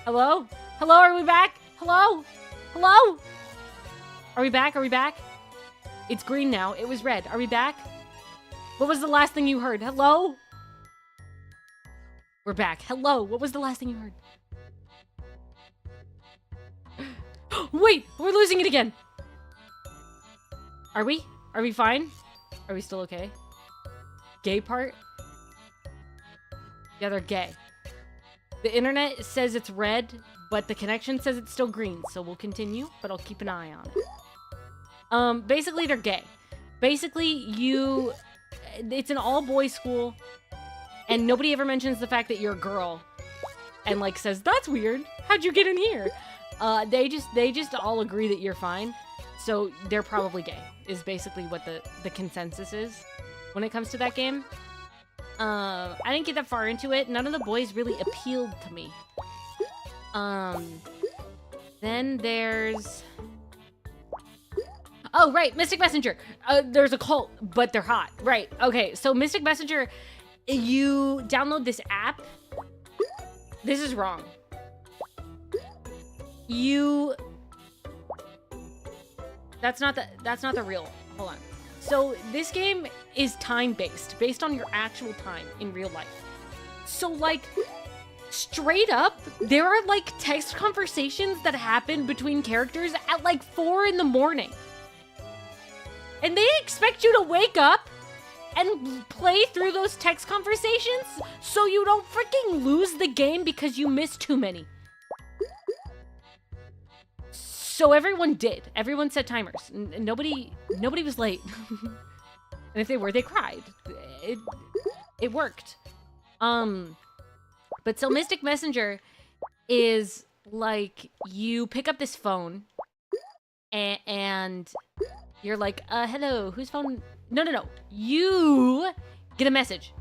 Hello? Hello, are we back? Hello? Hello? Are we back? Are we back? It's green now. It was red. Are we back? What was the last thing you heard? Hello? We're back. Hello. What was the last thing you heard? Wait, we're losing it again. Are we? Are we fine? Are we still okay? Gay part? Yeah, they're gay. The internet says it's red, but the connection says it's still green, so we'll continue, but I'll keep an eye on it. Basically, they're gay. Basically, it's an all-boys school, and nobody ever mentions the fact that you're a girl, and, like, says, that's weird, how'd you get in here? They just all agree that you're fine, so they're probably gay, is basically what the consensus is when it comes to that game. I didn't get that far into it. None of the boys really appealed to me. Then there's... Oh, right, Mystic Messenger. There's a cult, but they're hot. Right, okay, so Mystic Messenger, you download this app. This is wrong. That's not the real, hold on. So this game is time-based, based on your actual time in real life. So, like, straight up, there are, like, text conversations that happen between characters at, like, 4 in the morning. And they expect you to wake up and play through those text conversations so you don't freaking lose the game because you missed too many. So everyone did. Everyone set timers. Nobody was late. And if they were, they cried. It worked. But so Mystic Messenger is like, you pick up this phone and you're like, hello, whose phone? No. You get a message.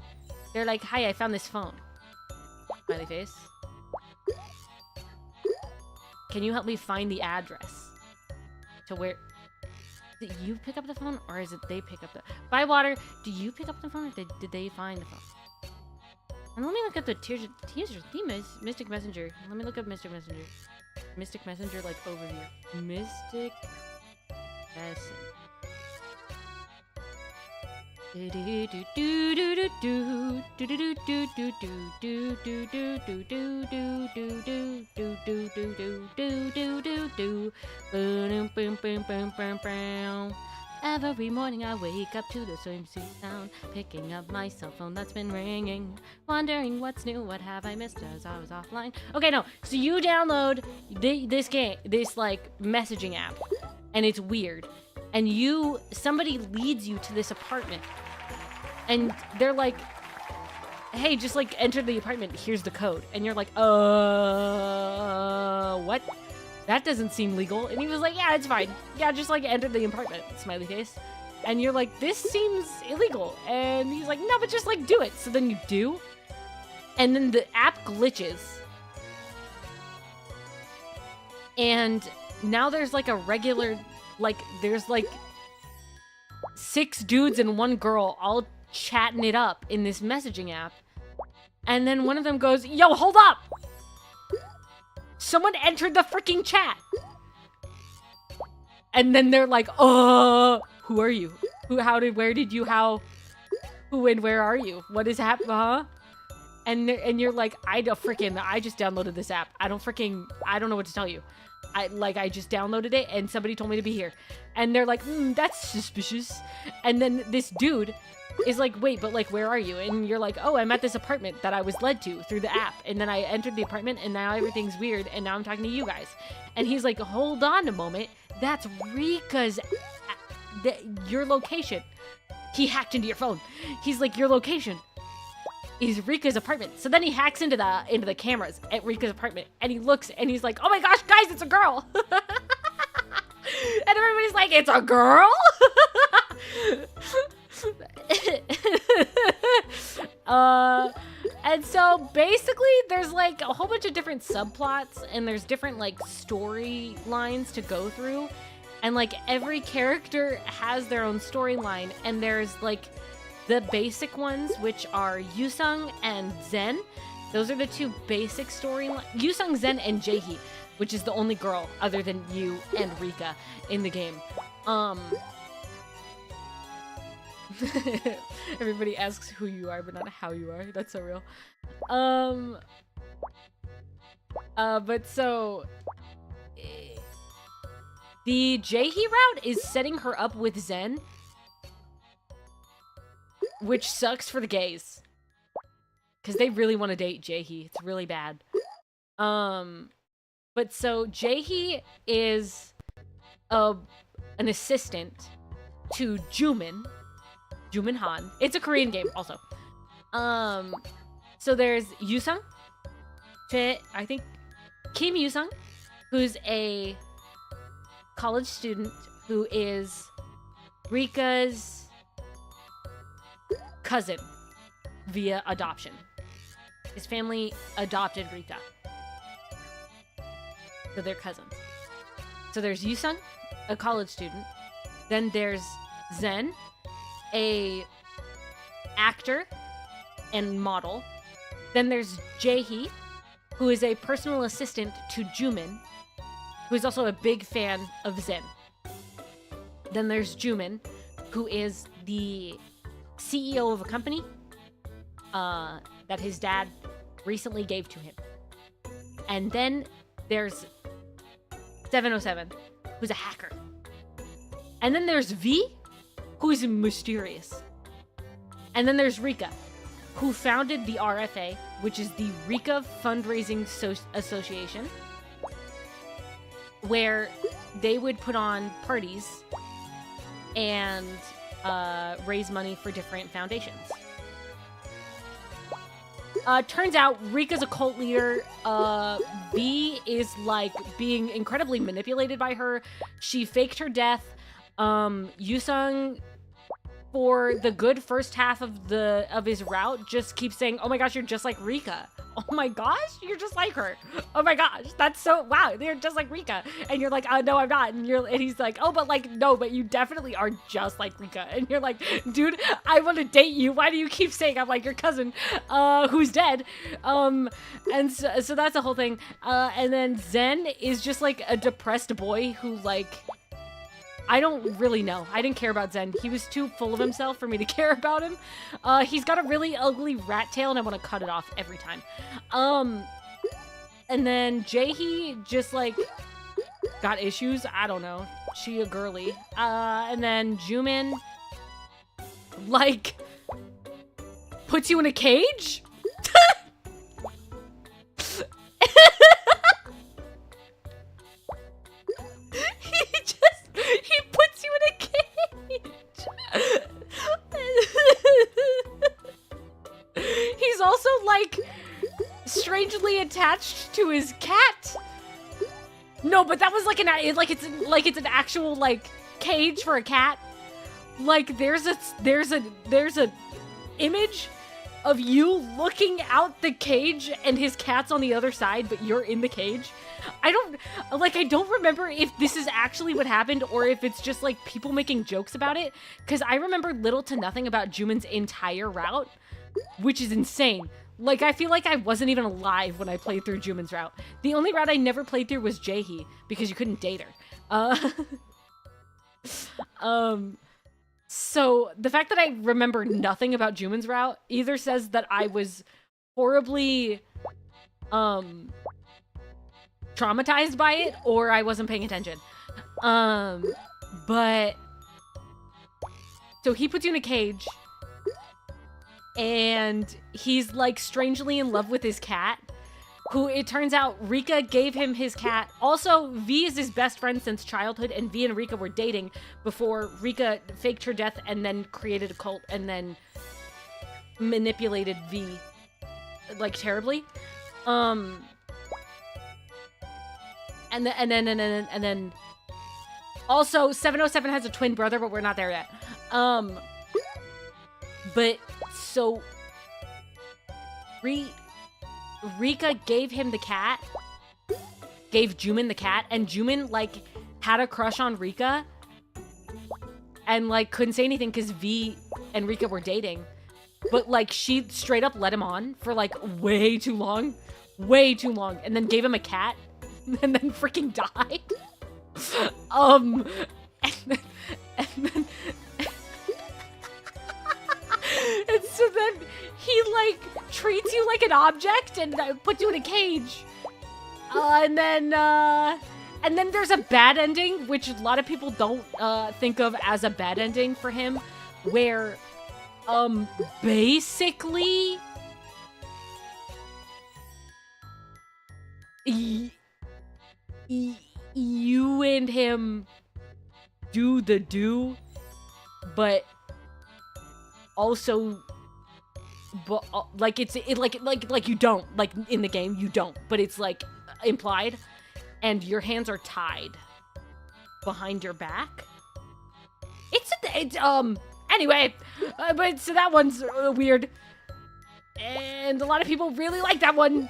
They're like, hi, I found this phone. Smiley face. Can you help me find the address to where... Did you pick up the phone, or is it they pick up the... Bywater, do you pick up the phone, or did they find the phone? And let me look at the teaser theme is Mystic Messenger. Let me look up Mystic Messenger. Mystic Messenger, like, overview. Mystic Messenger. Every morning I wake up to the same sound, picking up my cell phone that's been ringing, wondering what's new, what have I missed as I was offline. Okay, no, so you download this like messaging app, and it's weird. And somebody leads you to this apartment. And they're like, hey, just like enter the apartment, here's the code. And you're like, what? That doesn't seem legal. And he was like, yeah, it's fine. Yeah, just like enter the apartment, smiley face. And you're like, this seems illegal. And he's like, no, but just like do it. So then you do. And then the app glitches. And now there's like a regular... Like, there's, like, 6 dudes and 1 girl all chatting it up in this messaging app. And then one of them goes, yo, hold up! Someone entered the freaking chat! And then they're like, who are you? Who and where are you? What is happening, huh? and you're like, I just downloaded this app. I don't know what to tell you. I just downloaded it and somebody told me to be here. And they're like, that's suspicious. And then this dude is like, wait, but like, where are you? And you're like, oh, I'm at this apartment that I was led to through the app. And then I entered the apartment and now everything's weird. And now I'm talking to you guys. And he's like, hold on a moment. That's Rika's, your location. He hacked into your phone. He's like, your location is Rika's apartment. So then he hacks into the cameras at Rika's apartment and he looks and he's like, oh my gosh, guys, it's a girl. And everybody's like, it's a girl? And so basically there's like a whole bunch of different subplots and there's different like storylines to go through. And like every character has their own storyline and there's like the basic ones, which are Yusung and Zen. Those are the two basic storylines. Yusung, Zen, and Jaehee, which is the only girl other than you and Rika in the game. Everybody asks who you are, but not how you are. That's so real. But so the Jaehee route is setting her up with Zen, which sucks for the gays. Because they really want to date Jaehee. It's really bad. But so Jaehee is an assistant to Jumin Han. It's a Korean game also. So there's Yusung, I think Kim Yusung, who's a college student who is Rika's cousin via adoption. His family adopted Rika. So they're cousins. So there's Yusung, a college student. Then there's Zen, a actor and model. Then there's Jaehee, who is a personal assistant to Jumin, who is also a big fan of Zen. Then there's Jumin, who is the CEO of a company that his dad recently gave to him. And then there's 707, who's a hacker. And then there's V, who is mysterious. And then there's Rika, who founded the RFA, which is the Rika Fundraising Association, where they would put on parties and raise money for different foundations. Turns out Rika's a cult leader. V is like being incredibly manipulated by her. She faked her death. Yusung, for the good first half of his route, just keeps saying, "Oh my gosh, you're just like Rika. Oh my gosh, you're just like her. Oh my gosh, that's so wow, they're just like Rika." And you're like, "No, I'm not." And he's like, "Oh, but like no, but you definitely are just like Rika." And you're like, "Dude, I want to date you. Why do you keep saying I'm like your cousin, who's dead?" And so that's the whole thing. And then Zen is just like a depressed boy who like. I don't really know. I didn't care about Zen. He was too full of himself for me to care about him. He's got a really ugly rat tail and I want to cut it off every time. And then Jaehee just like got issues. I don't know. She a girly. And then Jumin like puts you in a cage? He puts you in a cage. He's also like strangely attached to his cat. No, but that was like it's an actual like cage for a cat. Like there's a image of you looking out the cage and his cat's on the other side, but you're in the cage. I don't remember if this is actually what happened or if it's just like people making jokes about it, because I remember little to nothing about Jumin's entire route, which is insane. Like, I feel like I wasn't even alive when I played through Jumin's route. The only route I never played through was Jaehee, because you couldn't date her. So the fact that I remember nothing about Jumin's route either says that I was horribly traumatized by it, or I wasn't paying attention. But so he puts you in a cage, and he's like strangely in love with his cat, who it turns out Rika gave him his cat. Also, V is his best friend since childhood, and V and Rika were dating before Rika faked her death and then created a cult and then manipulated V like terribly. And then also 707 has a twin brother, but we're not there yet. But so Rika gave him the cat, gave Jumin the cat, and Jumin like had a crush on Rika and like couldn't say anything because V and Rika were dating. But like she straight up let him on for like way too long, and then gave him a cat and then freaking died. And then and so then he like treats you like an object and puts you in a cage. And then there's a bad ending, which a lot of people don't think of as a bad ending for him, where basically you and him do the do, but also, but like like you don't, like in the game you don't, but it's like implied, and your hands are tied behind your back. It's anyway, but so that one's weird, and a lot of people really like that one.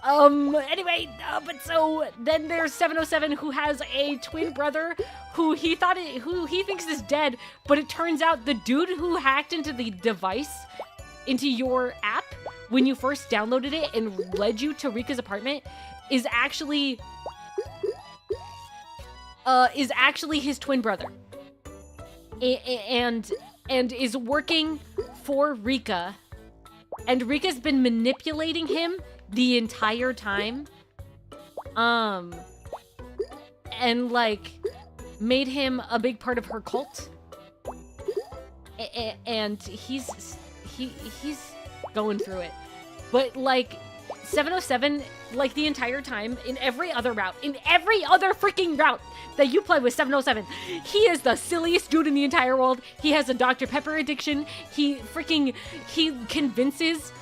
Anyway, but so then there's 707, who has a twin brother who he thinks is dead, but it turns out the dude who hacked into the device, into your app when you first downloaded it and led you to Rika's apartment is actually his twin brother. And is working for Rika, and Rika's been manipulating him the entire time, and like made him a big part of her cult, and he's going through it. But like 707, like the entire time, in every other freaking route that you play with 707, he is the silliest dude in the entire world. He has a Dr. Pepper addiction. He convinces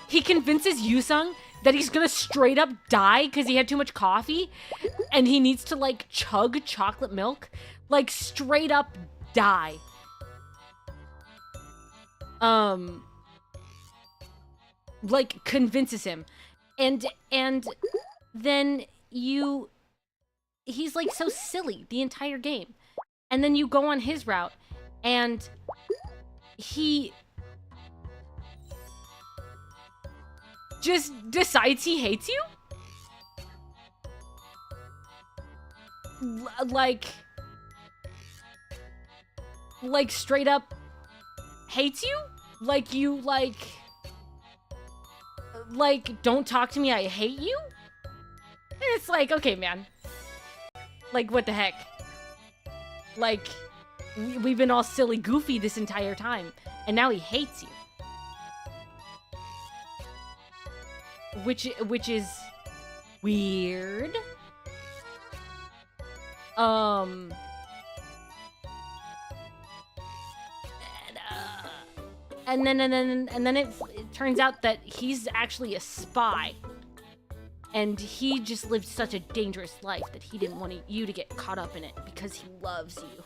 he convinces Yusung that he's gonna straight up die because he had too much coffee and he needs to like chug chocolate milk, like straight up die. Like convinces him, and then he's like so silly the entire game, and then you go on his route and he just decides he hates you? Like straight up hates you? Like you like don't talk to me, I hate you? And it's like, okay, man. Like, what the heck? Like, we've been all silly goofy this entire time, and now he hates you. Which is weird. And then it turns out that he's actually a spy, and he just lived such a dangerous life that he didn't want you to get caught up in it because he loves you.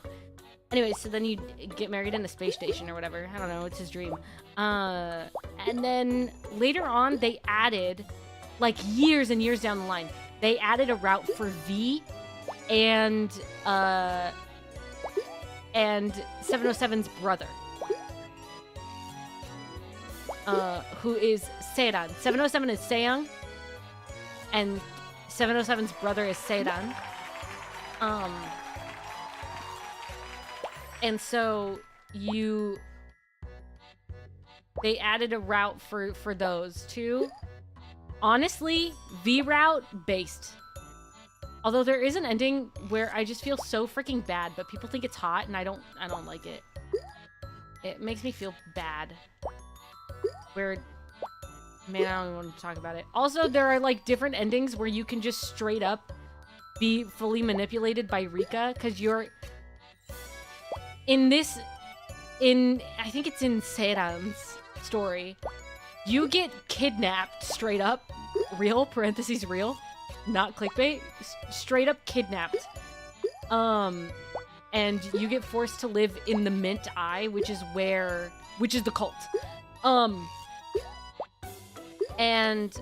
Anyway, so then you get married in the space station or whatever. I don't know, it's his dream. And then later on, they added, like years and years down the line, they added a route for V and 707's brother. Who is Seiran. 707 is Seyoung, and 707's brother is Seiran. And so they added a route for those too. Honestly, V route based. Although there is an ending where I just feel so freaking bad, but people think it's hot and I don't like it. It makes me feel bad. Where, man, I don't even want to talk about it. Also, there are like different endings where you can just straight up be fully manipulated by Rika, because you're in this, I think it's in Seiran's story, you get kidnapped straight up, real, parentheses real, not clickbait, straight up kidnapped. And you get forced to live in the Mint Eye, which is the cult. And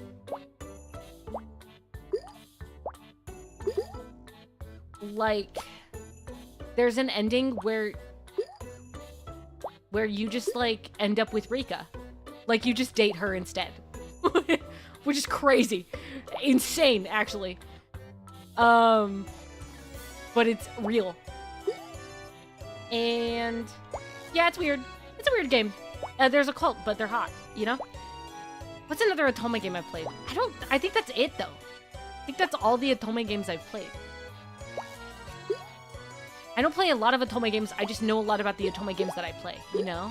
like, there's an ending where you just like end up with Rika. Like, you just date her instead. Which is crazy. Insane, actually. But it's real. And yeah, it's weird. It's a weird game. There's a cult, but they're hot, you know? What's another Otome game I've played? I think that's it, though. I think that's all the Otome games I've played. I don't play a lot of Otome games, I just know a lot about the Otome games that I play, you know?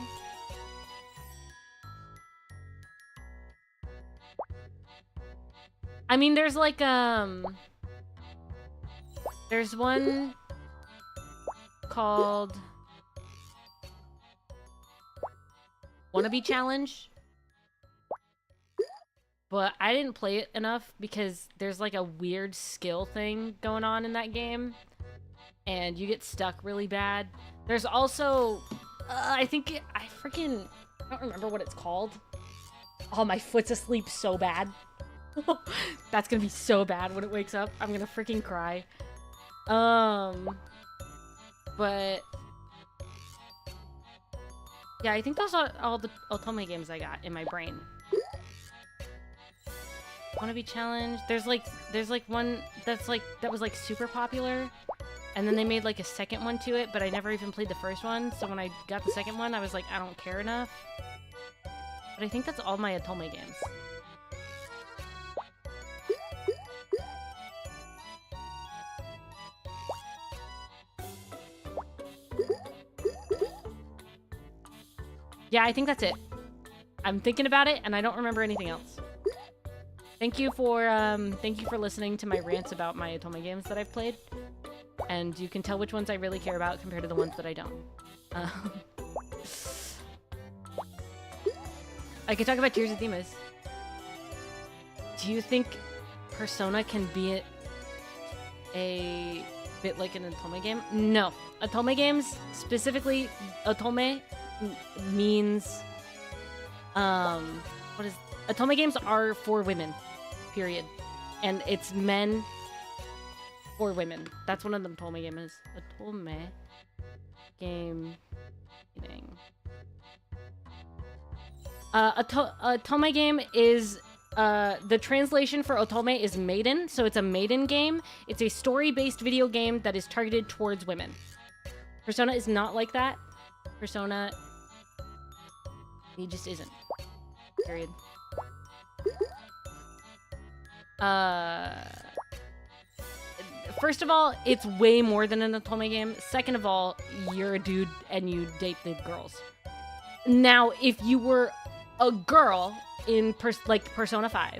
I mean, there's like, there's one called Wannabe Challenge, but I didn't play it enough because there's like a weird skill thing going on in that game, and you get stuck really bad. There's also, I don't remember what it's called. Oh, my foot's asleep so bad. That's gonna be so bad when it wakes up. I'm gonna freaking cry. But yeah, I think those are all the Otome games I got in my brain. Wannabe Challenge. There's like one that was like super popular, and then they made like a second one to it, but I never even played the first one. So when I got the second one, I was like, I don't care enough. But I think that's all my Otome games. Yeah, I think that's it. I'm thinking about it, and I don't remember anything else. Thank you for listening to my rants about my Otome games that I've played. And you can tell which ones I really care about compared to the ones that I don't. I could talk about Tears of Themis. Do you think Persona can be a bit like an Otome game? No. Otome games, specifically Otome, means Otome games are for women, period, and it's men for women. That's what an Otome game is. Otome game meaning. Otome game is the translation for Otome is maiden, so it's a maiden game. It's a story-based video game that is targeted towards women. Persona is not like that. Persona, he just isn't. Period. First of all, it's way more than an Otome game. Second of all, you're a dude and you date the girls. Now, if you were a girl in Persona 5,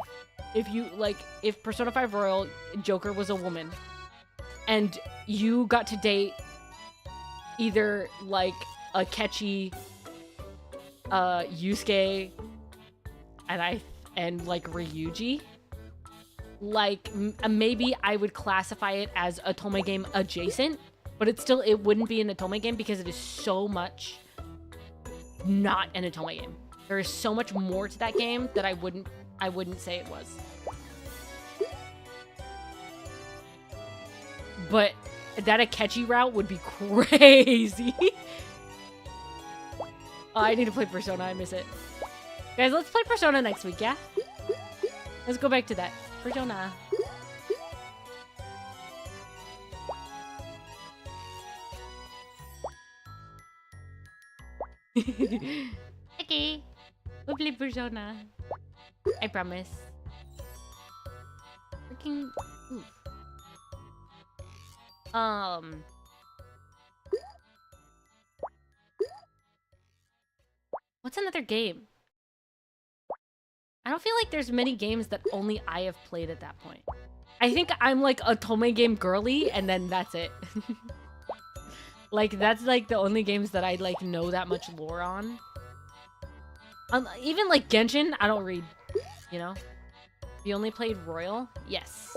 if Persona 5 Royal Joker was a woman, and you got to date either like a catchy Yusuke and like Ryuji, like maybe I would classify it as Otome game adjacent, but it wouldn't be an Otome game because it is so much not an Otome game. There is so much more to that game that I wouldn't say it was. But that Akechi route would be crazy. Oh, I need to play Persona. I miss it. Guys, let's play Persona next week, yeah? Let's go back to that. Persona. Okay. We'll play Persona. I promise. Freaking. Oof. What's another game? I don't feel like there's many games that only I have played at that point. I think I'm like a Tome game girly, and then that's it. Like, that's like the only games that I like know that much lore on. Even like Genshin, I don't read, you know? You only played Royal? Yes.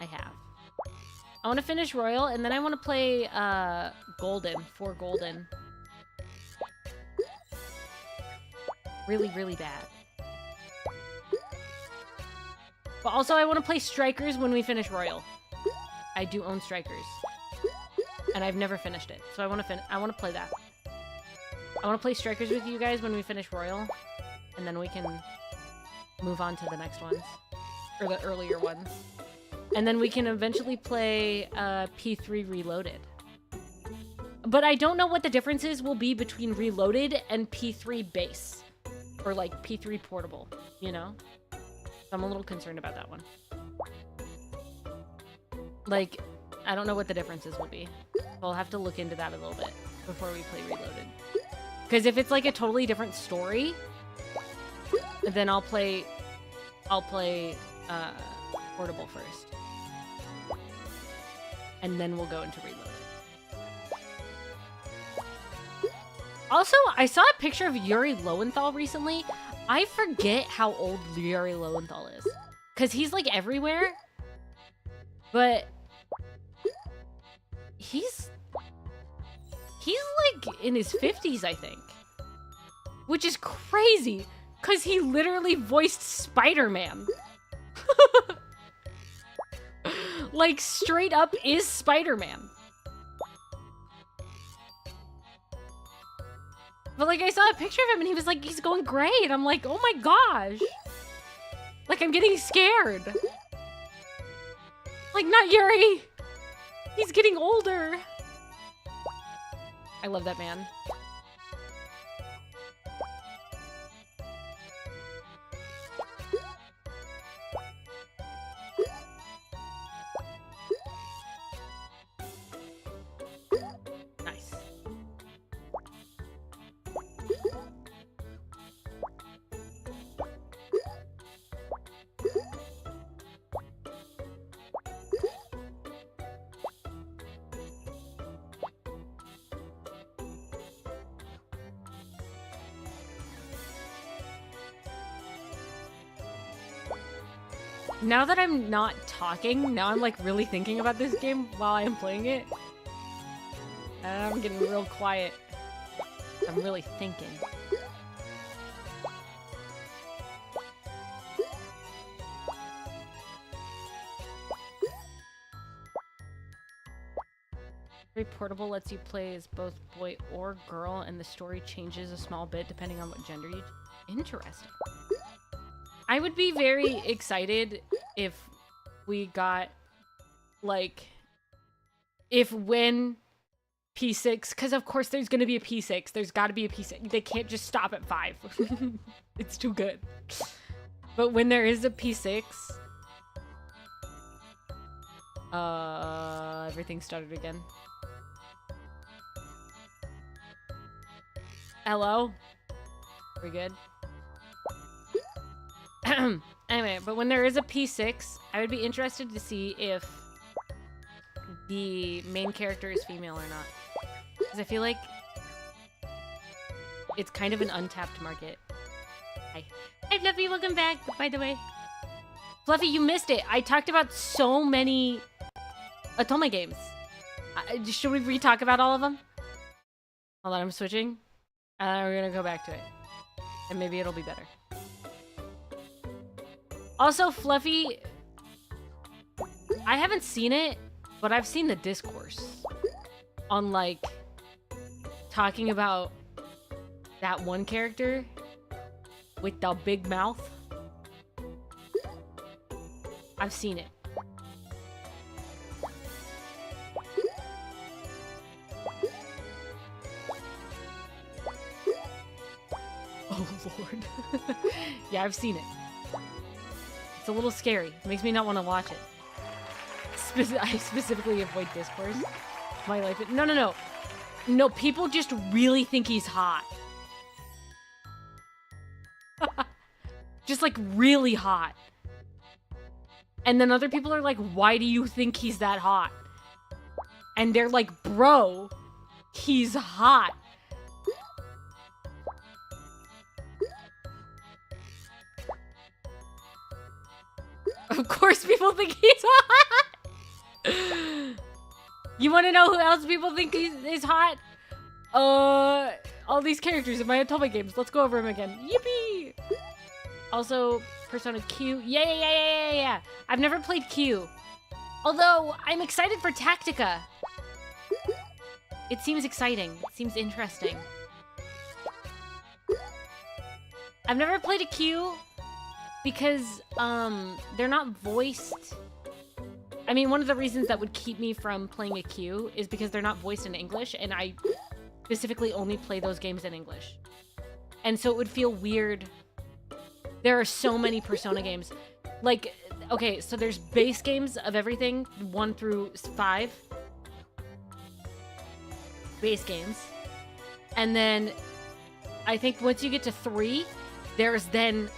I have. I want to finish Royal, and then I want to play Golden, 4 Golden. Really, really bad. But also, I want to play Strikers when we finish Royal. I do own Strikers. And I've never finished it. So I want to play that. I want to play Strikers with you guys when we finish Royal. And then we can move on to the next ones. Or the earlier ones. And then we can eventually play P3 Reloaded. But I don't know what the differences will be between Reloaded and P3 Base. Or like P3 Portable, you know? So I'm a little concerned about that one. Like, I don't know what the differences will be. So I'll have to look into that a little bit before we play Reloaded. Because if it's like a totally different story, then I'll play Portable first. And then we'll go into Reloaded. Also, I saw a picture of Yuri Lowenthal recently. I forget how old Yuri Lowenthal is. Because he's like everywhere. But he's like in his 50s, I think. Which is crazy. Because he literally voiced Spider-Man. Like, straight up is Spider-Man. But, like, I saw a picture of him, and he was like, he's going great. I'm like, oh my gosh. Like, I'm getting scared. Like, not Yuri. He's getting older. I love that man. Nice. Now that I'm not talking, now I'm like really thinking about this game while I'm playing it. And I'm getting real quiet. I'm really thinking. Very Portable lets you play as both boy or girl, and the story changes a small bit depending on what gender you... Interesting. I would be very excited if we got, like, when P6, because of course there's going to be a P6. There's got to be a P6. They can't just stop at 5. It's too good. But when there is a P6, everything started again. Hello? We good? Anyway, but when there is a P6, I would be interested to see if the main character is female or not. Because I feel like it's kind of an untapped market. Hi. Hi, Fluffy. Welcome back, by the way. Fluffy, you missed it. I talked about so many Otome games. Should we re-talk about all of them? Hold on, I'm switching. We're gonna go back to it. And maybe it'll be better. Also, Fluffy, I haven't seen it, but I've seen the discourse on, like, talking about that one character with the big mouth. I've seen it. Oh, Lord. Yeah, I've seen it. It's a little scary. It makes me not want to watch it. I specifically avoid discourse. My life. No. No, people just really think he's hot. Just like really hot. And then other people are like, why do you think he's that hot? And they're like, bro, he's hot. Of course people think he's hot. You want to know who else people think is hot? All these characters in my Otome games. Let's go over them again. Yippee! Also, Persona Q. Yeah. I've never played Q. Although, I'm excited for Tactica. It seems exciting. It seems interesting. I've never played a Q because, they're not voiced. I mean, one of the reasons that would keep me from playing a Q is because they're not voiced in English, and I specifically only play those games in English. And so it would feel weird. There are so many Persona games. Like, okay, so there's base games of everything, 1 through 5. Base games. And then I think once you get to 3, there's then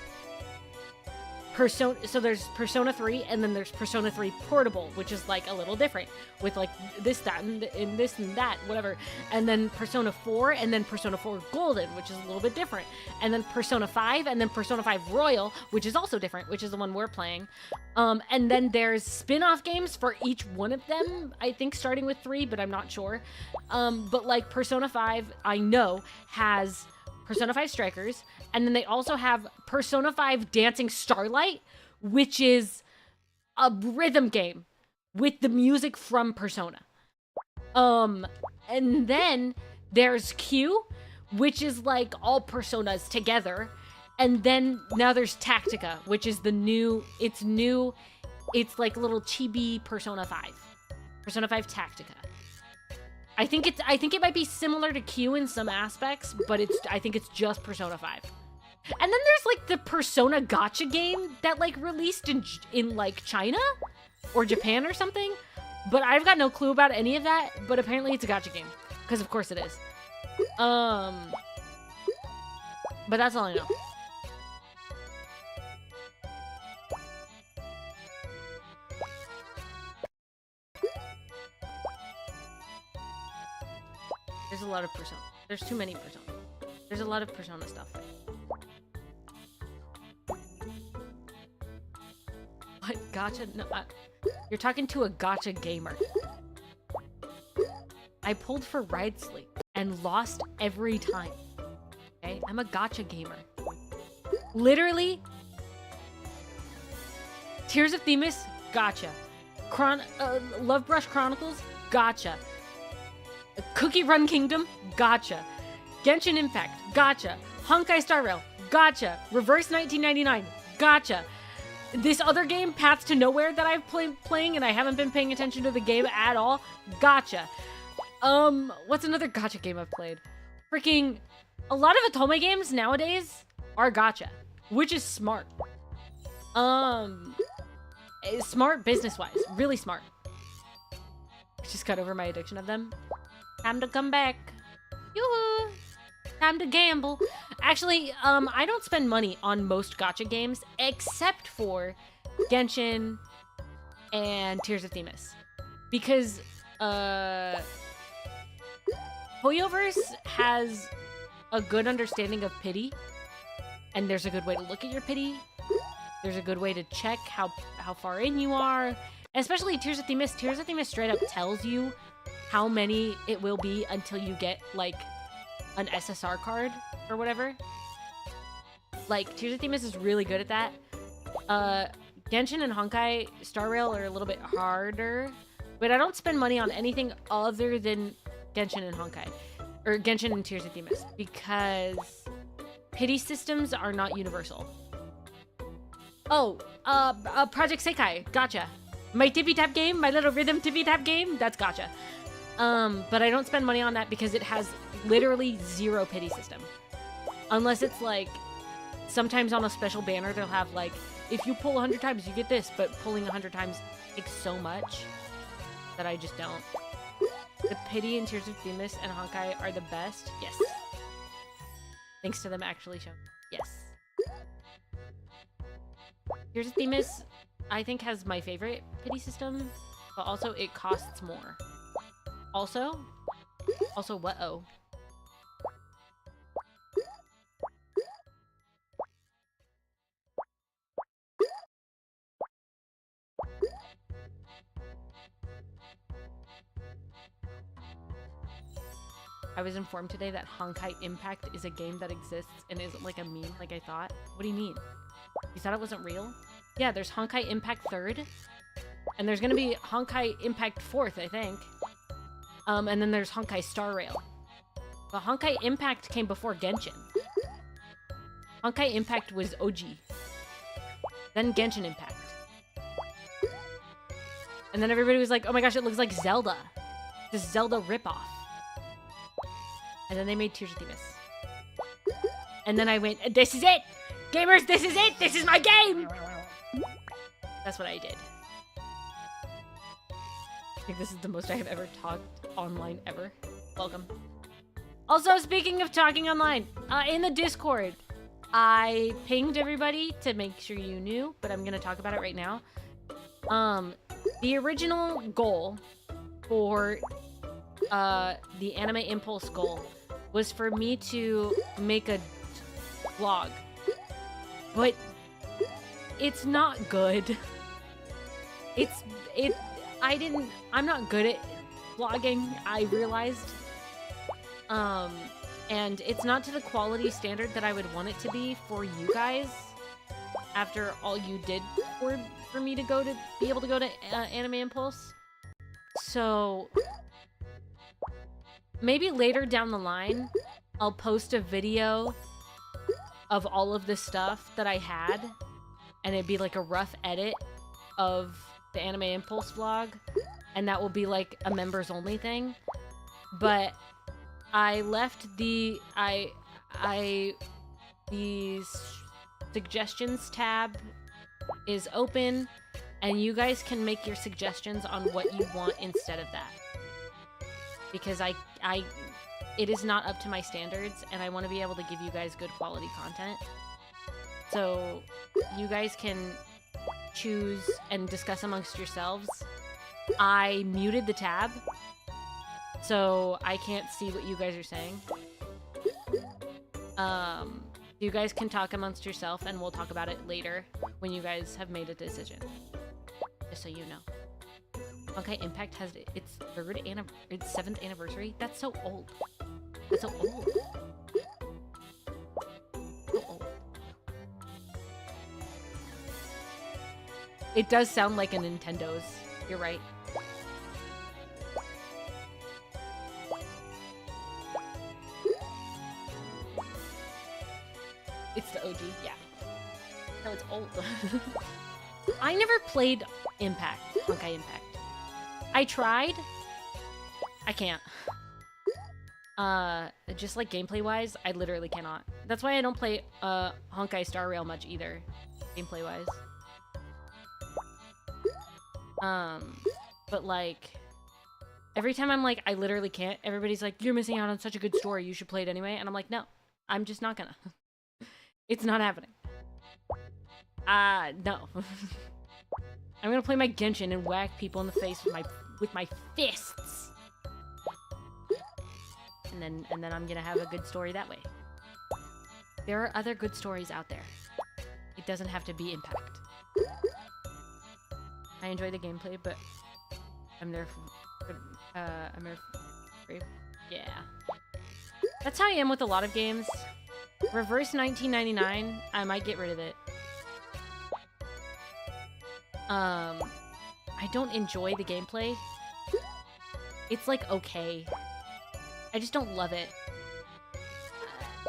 so there's Persona 3, and then there's Persona 3 Portable, which is like a little different with like this, that, and this and that, whatever. And then Persona 4, and then Persona 4 Golden, which is a little bit different. And then Persona 5, and then Persona 5 Royal, which is also different, which is the one we're playing. And then there's spin-off games for each one of them, I think starting with 3, but I'm not sure. But like Persona 5, I know, has Persona 5 Strikers, and then they also have Persona 5 Dancing Starlight, which is a rhythm game with the music from Persona. And then there's Q, which is like all Personas together. And then now there's Tactica, which is the new, it's like little chibi Persona 5. Persona 5 Tactica. I think it might be similar to Q in some aspects, but I think it's just Persona 5. And then there's like the Persona Gacha game that like released in like China or Japan or something, but I've got no clue about any of that, but apparently it's a gacha game, because of course it is. But that's all I know. There's a lot of Persona. There's too many Persona. There's a lot of Persona stuff. What? Gacha? No, you're talking to a gacha gamer. I pulled for Ride Sleep and lost every time. Okay? I'm a gacha gamer. Literally, Tears of Themis, gacha. Love Brush Chronicles, gacha. Cookie Run Kingdom, gotcha. Genshin Impact, gotcha. Honkai Star Rail, gotcha. Reverse 1999, gotcha. This other game, Paths to Nowhere, that I've playing and I haven't been paying attention to the game at all, gotcha. What's another gotcha game I've played? Freaking, a lot of Otome games nowadays are gotcha, which is smart. Smart business-wise, really smart. I just got over my addiction of them. Time to come back. Yoo-hoo! Time to gamble. Actually, I don't spend money on most gacha games except for Genshin and Tears of Themis. Because, Hoyoverse has a good understanding of pity, and there's a good way to look at your pity. There's a good way to check how far in you are. Especially Tears of Themis. Tears of Themis straight up tells you how many it will be until you get, like, an SSR card or whatever. Like, Tears of Themis is really good at that. Genshin and Honkai Star Rail are a little bit harder, but I don't spend money on anything other than Genshin and Honkai. Or Genshin and Tears of Themis, because pity systems are not universal. Oh, Project Sekai, gotcha. My tippy-tap game, my little rhythm tippy-tap game, that's gotcha. But I don't spend money on that because it has literally zero pity system. Unless it's like sometimes on a special banner, they'll have like, if you pull 100 times, you get this, but pulling 100 times takes so much that I just don't. The Pity and Tears of Themis and Honkai are the best. Yes. Thanks to them actually showing. Yes. Tears of Themis, I think, has my favorite pity system, but also it costs more. Also what? Oh. I was informed today that Honkai Impact is a game that exists and isn't like a meme like I thought. What do you mean? You thought it wasn't real? Yeah, there's Honkai Impact 3rd. And there's gonna be Honkai Impact 4th, I think. And then there's Honkai Star Rail. But Honkai Impact came before Genshin. Honkai Impact was OG. Then Genshin Impact. And then everybody was like, oh my gosh, it looks like Zelda. This Zelda ripoff. And then they made Tears of Themis. And then I went, this is it! Gamers, this is it! This is my game! That's what I did. I think this is the most I have ever talked online ever. Welcome. Also, speaking of talking online, in the Discord, I pinged everybody to make sure you knew, but I'm gonna talk about it right now. The original goal for the Anime Impulse goal was for me to make a vlog, but it's not good. I'm not good at vlogging, I realized. And it's not to the quality standard that I would want it to be for you guys after all you did for me to be able to go to Anime Impulse. So maybe later down the line, I'll post a video of all of the stuff that I had, and it'd be like a rough edit of the Anime Impulse vlog, and that will be like a members only thing. But I left the suggestions tab is open, and you guys can make your suggestions on what you want instead of that. Because it is not up to my standards, and I want to be able to give you guys good quality content. So you guys can choose and discuss amongst yourselves. I muted the tab, so I can't see what you guys are saying. You guys can talk amongst yourself, and we'll talk about it later when you guys have made a decision. Just so you know. Okay, Impact has its 7th anniversary. That's so old. That's so old. So old. It does sound like a Nintendo's. You're right. It's the OG, yeah. No, it's old. I never played Impact, Honkai Impact. I tried. I can't. Just like gameplay-wise, I literally cannot. That's why I don't play Honkai Star Rail much either, gameplay-wise. But like, every time I'm like, I literally can't, everybody's like, you're missing out on such a good story, you should play it anyway. And I'm like, no, I'm just not gonna. It's not happening. No. I'm gonna play my Genshin and whack people in the face with my fists. And then I'm gonna have a good story that way. There are other good stories out there. It doesn't have to be Impact. I enjoy the gameplay, but I'm there for yeah. That's how I am with a lot of games. Reverse 1999, I might get rid of it. I don't enjoy the gameplay. It's like okay. I just don't love it.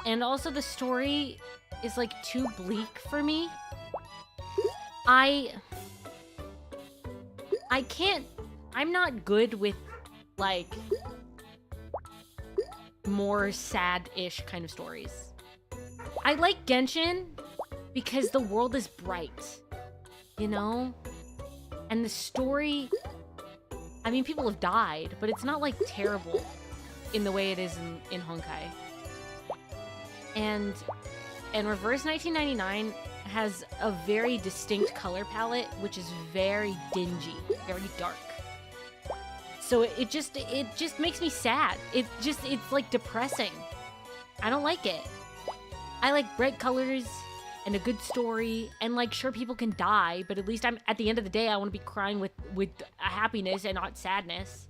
And also the story is like too bleak for me. I can't, I'm not good with like more sad-ish kind of stories. I like Genshin, because the world is bright, you know? And the story, I mean, people have died, but it's not like terrible in the way it is in Honkai. And Reverse 1999 has a very distinct color palette, which is very dingy, very dark. So it just makes me sad. It's like depressing. I don't like it. I like bright colors and a good story, and like, sure, people can die, but at least at the end of the day, I want to be crying with a happiness and not sadness.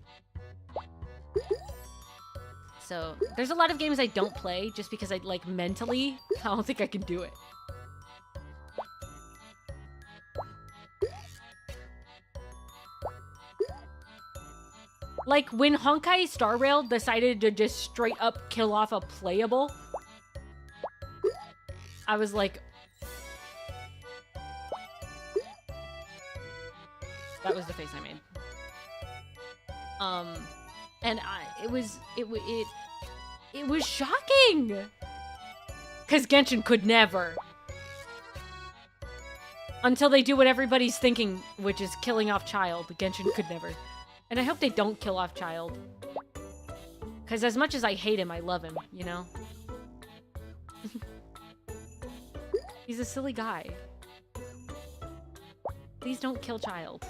So there's a lot of games I don't play just because I like mentally, I don't think I can do it. Like when Honkai Star Rail decided to just straight up kill off a playable, I was like, that was the face I made. And it was shocking, cause Genshin could never, until they do what everybody's thinking, which is killing off Child. Genshin could never, and I hope they don't kill off Child, cause as much as I hate him, I love him, you know. He's a silly guy. Please don't kill Child.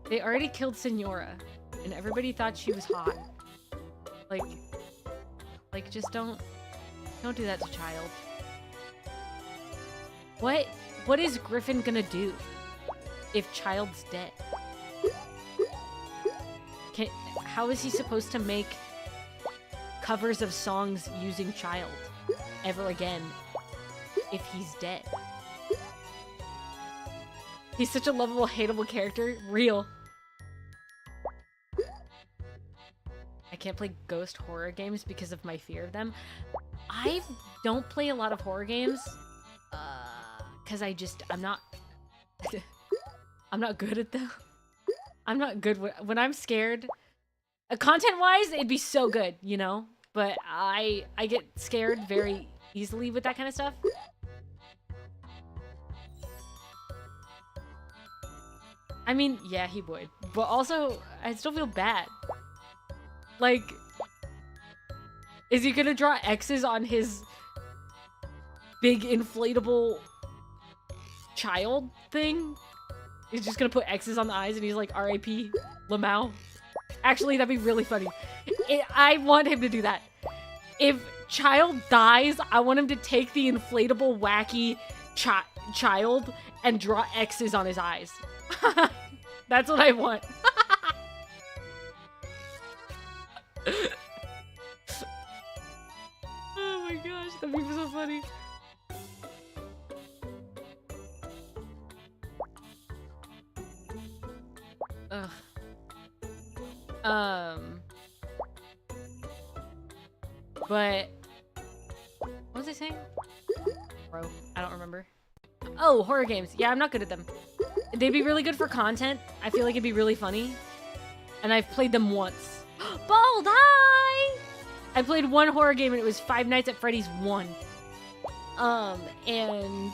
They already killed Senora, and everybody thought she was hot. Like just don't do that to Child. What is Griffin gonna do if Child's dead? How is he supposed to make covers of songs using Child ever again if he's dead? He's such a lovable, hateable character. Real. I can't play ghost horror games because of my fear of them. I don't play a lot of horror games because I'm not I'm not good at them. I'm not good when I'm scared. Content-wise, it'd be so good, you know? But I get scared very easily with that kind of stuff. I mean, yeah, he would. But also, I still feel bad. Like, is he gonna draw X's on his big inflatable child thing? He's just gonna put X's on the eyes and he's like, R.I.P. Lamau. Actually, that'd be really funny. I want him to do that. If Child dies, I want him to take the inflatable, wacky child and draw X's on his eyes. That's what I want. Oh my gosh, that'd be so funny. Ugh. But what was I saying? Bro, I don't remember. Oh, horror games. Yeah, I'm not good at them. They'd be really good for content. I feel like it'd be really funny. And I've played them once. Bald, hi! I played one horror game and it was Five Nights at Freddy's 1. And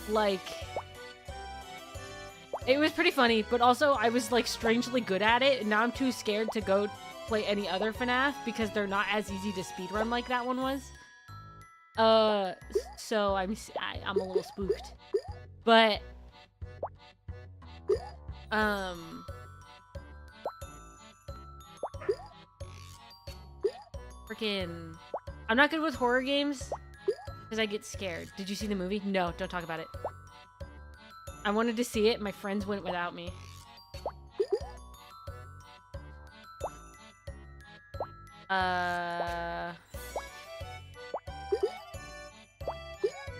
like, it was pretty funny, but also I was like strangely good at it, and now I'm too scared to go play any other FNAF because they're not as easy to speedrun like that one was. So I'm a little spooked. But freaking, I'm not good with horror games because I get scared. Did you see the movie? No, don't talk about it. I wanted to see it. My friends went without me.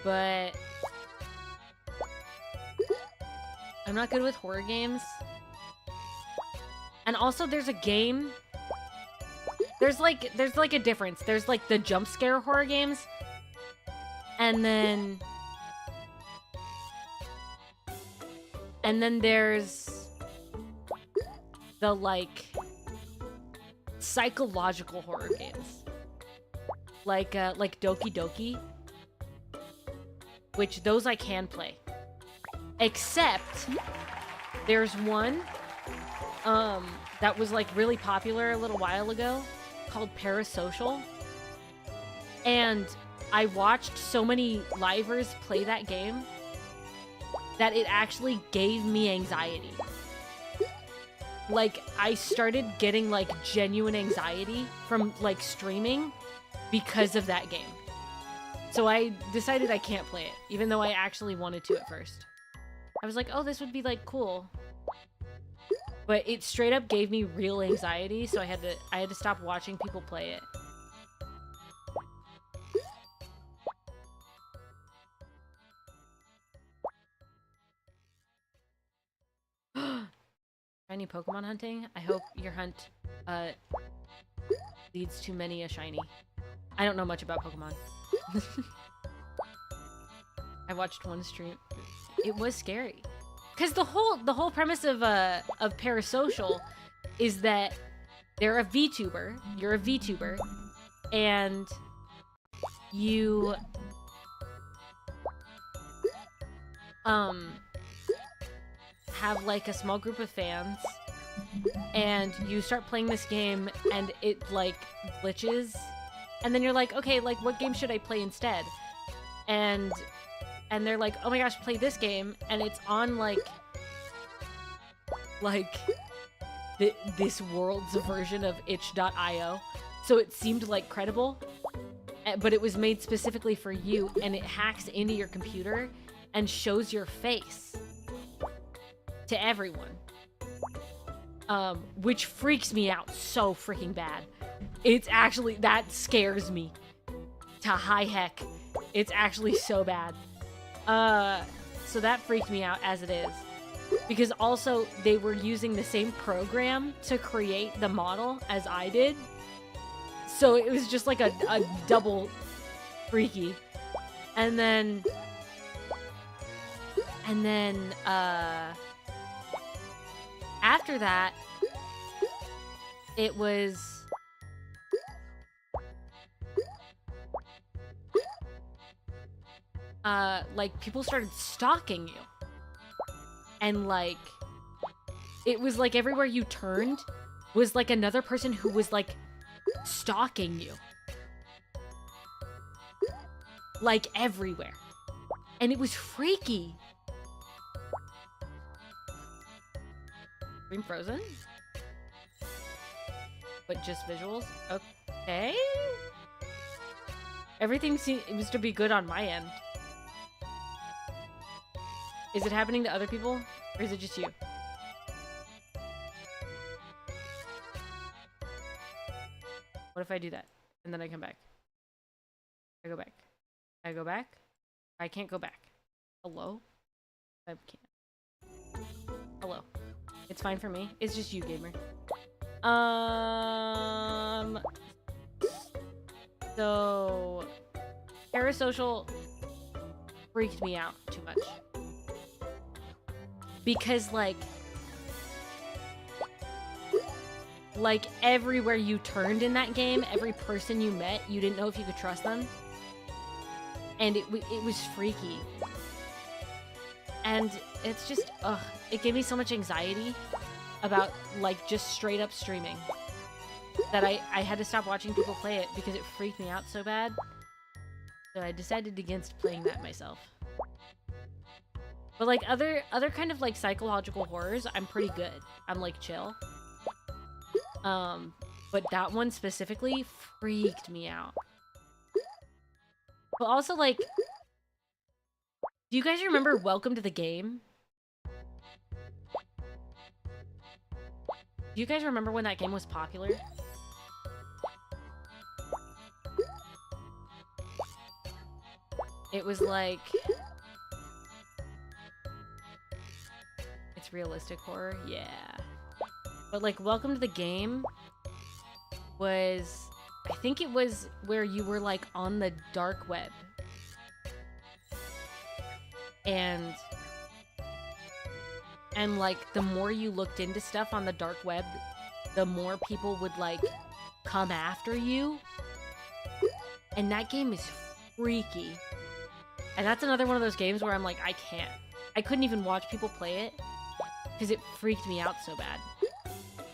But I'm not good with horror games. And also there's a game. There's like a difference. There's like the jump scare horror games. And then there's the like psychological horror games. Like Doki Doki. which those I can play. Except there's one that was like really popular a little while ago called Parasocial. And I watched so many livers play that game that it actually gave me anxiety. Like, I started getting, like, genuine anxiety from, like, streaming because of that game. So I decided I can't play it, even though I actually wanted to at first. I was like, oh, this would be, like, cool. But it straight up gave me real anxiety, so I had to stop watching people play it. Shiny Pokemon hunting? I hope your hunt leads to many a shiny. I don't know much about Pokemon. I watched one stream. It was scary. Cause the whole premise of Parasocial is that they're a VTuber. You're a VTuber, and you have like a small group of fans, and you start playing this game, and it like glitches, and then you're like, okay, like what game should I play instead? And they're like, oh my gosh, play this game, and it's on like this world's version of itch.io, so it seemed like credible, but it was made specifically for you, and it hacks into your computer and shows your face to everyone, which freaks me out so freaking bad. It's actually, that scares me to high heck. It's actually so bad. So that freaked me out as it is, because also they were using the same program to create the model as I did, so it was just like a double freaky. And then after that, it was like people started stalking you, and like it was like everywhere you turned was like another person who was like stalking you, like everywhere, and it was freaky. Screen frozen? But just visuals? Okay. Everything seems to be good on my end. Is it happening to other people? Or is it just you? What if I do that? And then I come back? I go back. I go back? I can't go back. Hello? I can't. Hello. It's fine for me. It's just you, gamer. So Parasocial freaked me out too much. Because like everywhere you turned in that game, every person you met, you didn't know if you could trust them. And it was freaky. And it's just, ugh, it gave me so much anxiety about, like, just straight up streaming that I had to stop watching people play it because it freaked me out so bad. So I decided against playing that myself. But, like, other kind of, like, psychological horrors, I'm pretty good. I'm, like, chill. But that one specifically freaked me out. But also, like, do you guys remember Welcome to the Game? Do you guys remember when that game was popular? It was like... It's realistic horror? Yeah. But like, Welcome to the Game was... I think it was where you were like on the dark web. And like, the more you looked into stuff on the dark web, the more people would like come after you. And that game is freaky. And that's another one of those games where I'm like, I can't. I couldn't even watch people play it because it freaked me out so bad.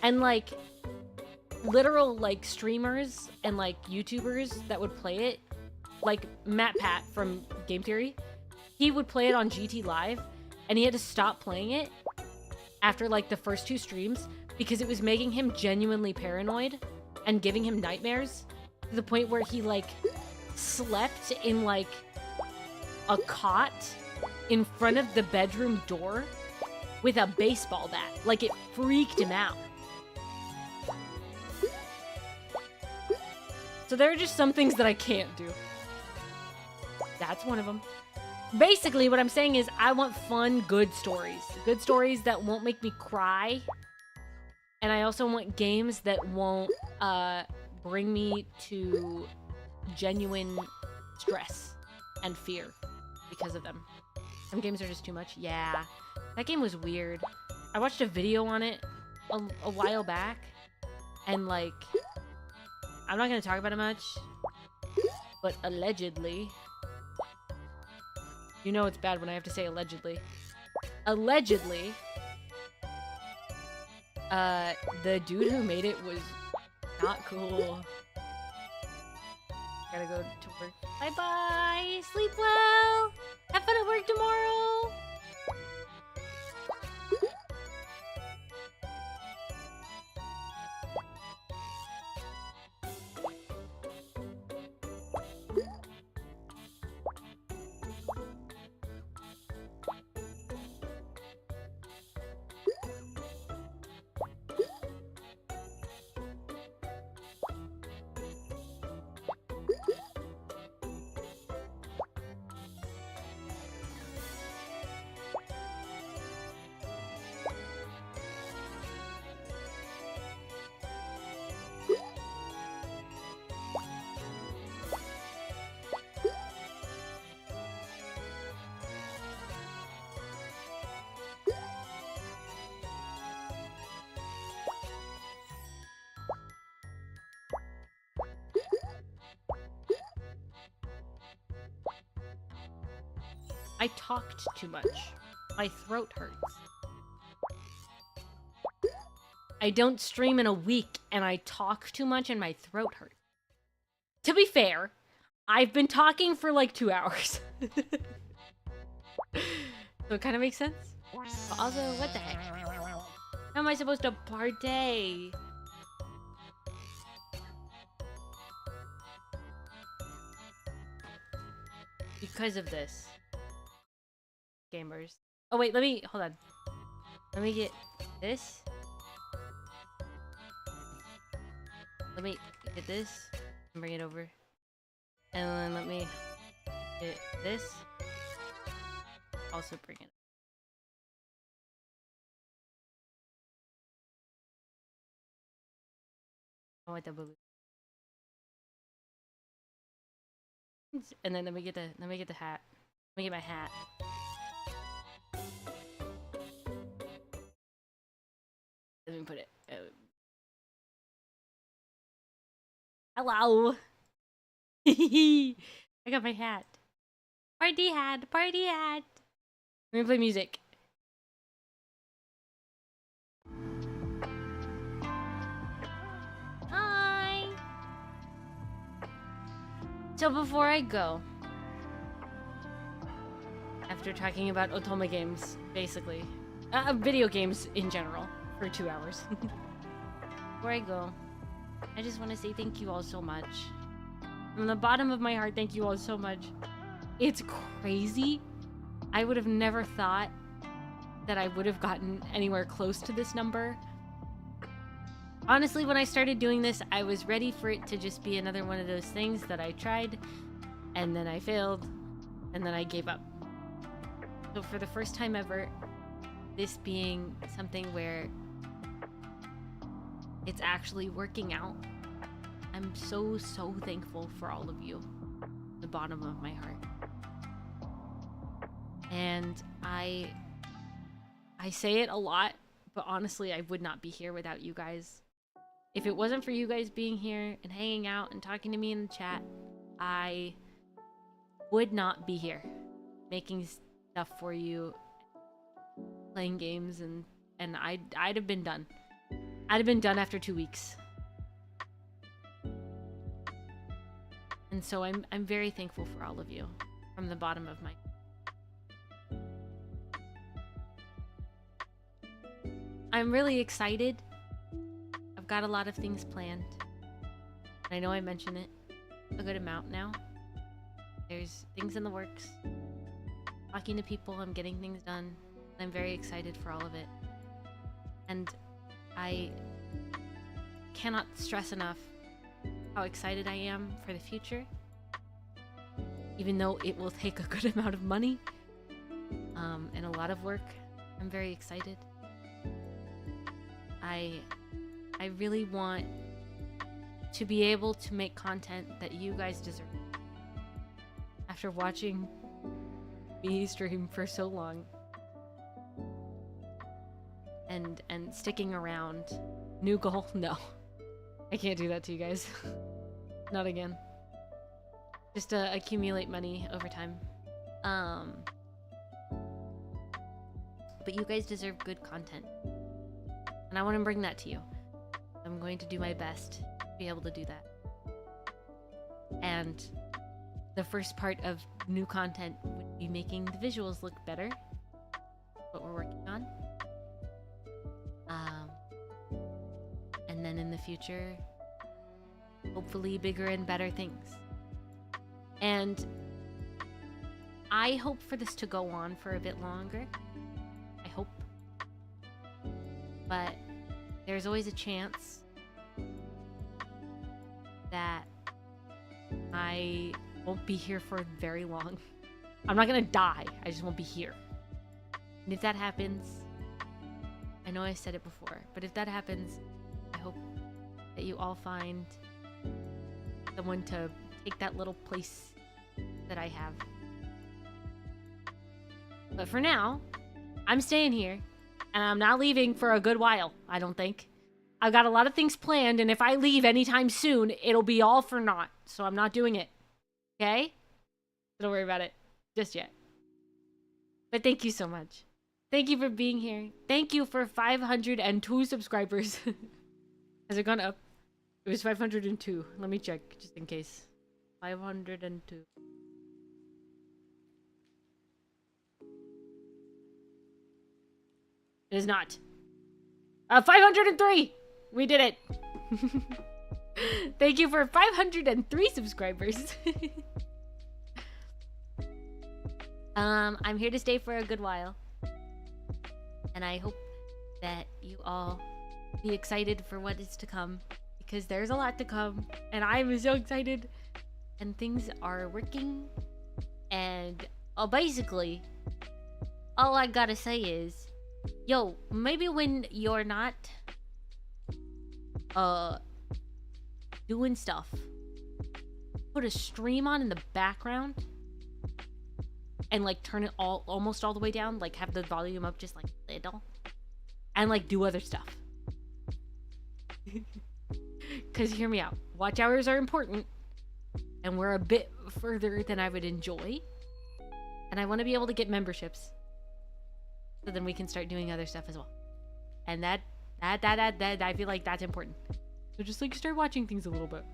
And like, literal like streamers and like YouTubers that would play it, like Matt Pat from Game Theory, he would play it on GT Live and he had to stop playing it after like the first 2 streams because it was making him genuinely paranoid and giving him nightmares to the point where he like slept in like a cot in front of the bedroom door with a baseball bat. Like, it freaked him out. So there are just some things that I can't do. That's one of them. Basically, what I'm saying is I want fun, good stories. Good stories that won't make me cry. And I also want games that won't bring me to genuine stress and fear because of them. Some games are just too much. Yeah. That game was weird. I watched a video on it a while back. And, like, I'm not going to talk about it much. But allegedly... You know it's bad when I have to say allegedly. Allegedly... the dude who made it was not cool. Gotta go to work. Bye-bye! Sleep well! Have fun at work tomorrow! I talked too much. My throat hurts. I don't stream in a week and I talk too much and my throat hurts. To be fair, I've been talking for like 2 hours. So it kind of makes sense. But also, what the heck? How am I supposed to partay? Because of this. Gamers. Oh wait, hold on. Let me get this. Let me get this and bring it over. And then let me get this. Also bring it. I want the blue. And then let me get the hat. Let me get my hat. Let me put it. Hello. I got my hat. Party hat. Party hat. Let me play music. Hi. So before I go, after talking about Otome games, basically, video games in general, for 2 hours. Before I go, I just want to say thank you all so much. From the bottom of my heart, thank you all so much. It's crazy. I would have never thought that I would have gotten anywhere close to this number. Honestly, when I started doing this, I was ready for it to just be another one of those things that I tried, and then I failed, and then I gave up. So for the first time ever, this being something where it's actually working out, I'm so thankful for all of you. The bottom of my heart. And I say it a lot, but honestly, I would not be here without you guys. If it wasn't for you guys being here and hanging out and talking to me in the chat, I would not be here. making stuff for you, playing games, and I'd have been done. I'd have been done after 2 weeks. And so I'm very thankful for all of you from the bottom of my. I'm really excited. I've got a lot of things planned. I know I mention it a good amount now. There's things in the works. Talking to people, I'm getting things done. I'm very excited for all of it. And I cannot stress enough how excited I am for the future. Even though it will take a good amount of money and a lot of work, I'm very excited. I really want to be able to make content that you guys deserve. After watching me stream for so long and sticking around. New goal? No. I can't do that to you guys. Not again. Just to accumulate money over time. But you guys deserve good content. And I want to bring that to you. I'm going to do my best to be able to do that. And the first part of new content would be making the visuals look better. What we're working on. And then in the future, hopefully bigger and better things. And I hope for this to go on for a bit longer. I hope. But there's always a chance that I won't be here for very long. I'm not gonna die, I just won't be here. And if that happens, I know I said it before, but if that happens, I hope that you all find someone to take that little place that I have. But for now, I'm staying here, and I'm not leaving for a good while, I don't think. I've got a lot of things planned, and if I leave anytime soon, it'll be all for naught. So I'm not doing it. Okay? Don't worry about it. Just yet. But thank you so much. Thank you for being here. Thank you for 502 subscribers. Has it gone up? It was 502. Let me check, just in case. 502. It is not. 503! We did it! Thank you for 503 subscribers. I'm here to stay for a good while. And I hope that you all be excited for what is to come. Because there's a lot to come. And I'm so excited. And things are working. And basically, all I gotta say is, yo, maybe when you're not doing stuff, put a stream on in the background and like turn it almost all the way down, like have the volume up just like a little, and like do other stuff. Because hear me out, watch hours are important and we're a bit further than I would enjoy, and I want to be able to get memberships so then we can start doing other stuff as well. And that I feel like that's important. So just like start watching things a little bit,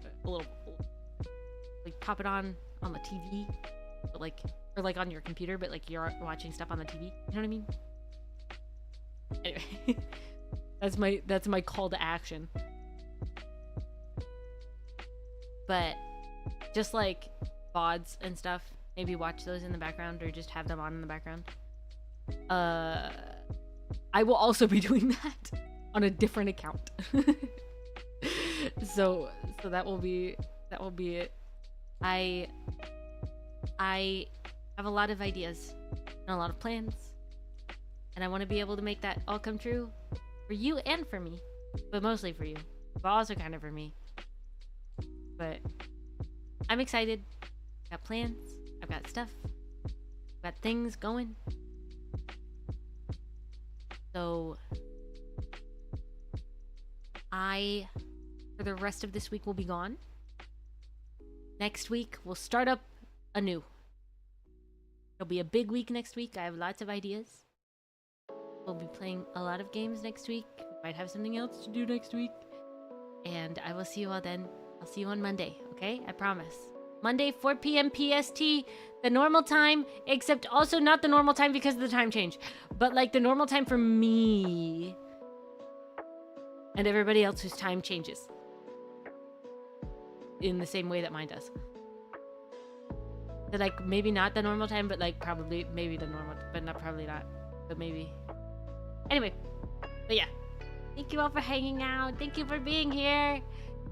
like pop it on the TV, but like, or like on your computer, but like you're watching stuff on the TV. You know what I mean? Anyway, that's my call to action. But just like VODs and stuff, maybe watch those in the background or just have them on in the background. I will also be doing that on a different account. so that will be it. I have a lot of ideas and a lot of plans, and I want to be able to make that all come true for you and for me, but mostly for you, but also kind of for me. But I'm excited. I've got plans. I've got stuff. I've got things going. So for the rest of this week, will be gone. Next week, we'll start up anew. It'll be a big week next week. I have lots of ideas. We'll be playing a lot of games next week. We might have something else to do next week. And I will see you all then. I'll see you on Monday, okay? I promise. Monday, 4 p.m. PST, the normal time, except also not the normal time because of the time change, but like the normal time for me and everybody else whose time changes in the same way that mine does. So like maybe not the normal time, but like probably maybe the normal, but not probably not, but maybe. Anyway, but yeah, thank you all for hanging out. Thank you for being here.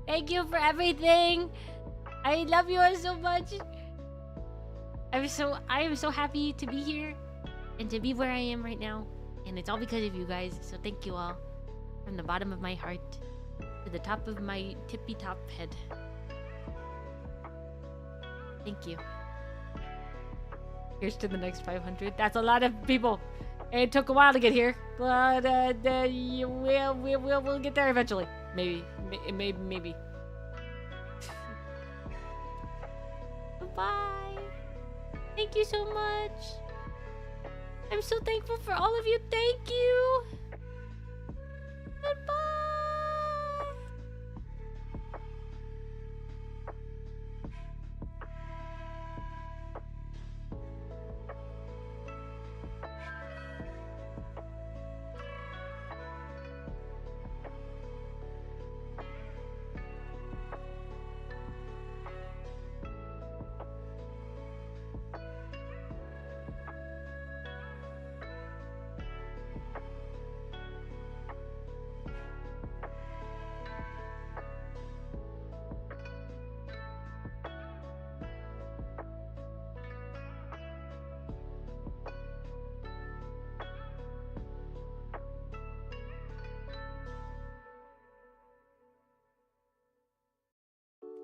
Thank you for everything. I love you all so much. I am so happy to be here and to be where I am right now. And it's all because of you guys. So thank you all from the bottom of my heart to the top of my tippy top head. Thank you. Here's to the next 500. That's a lot of people. It took a while to get here, but we'll get there eventually. Maybe. Bye. Thank you so much. I'm so thankful for all of you. Thank you.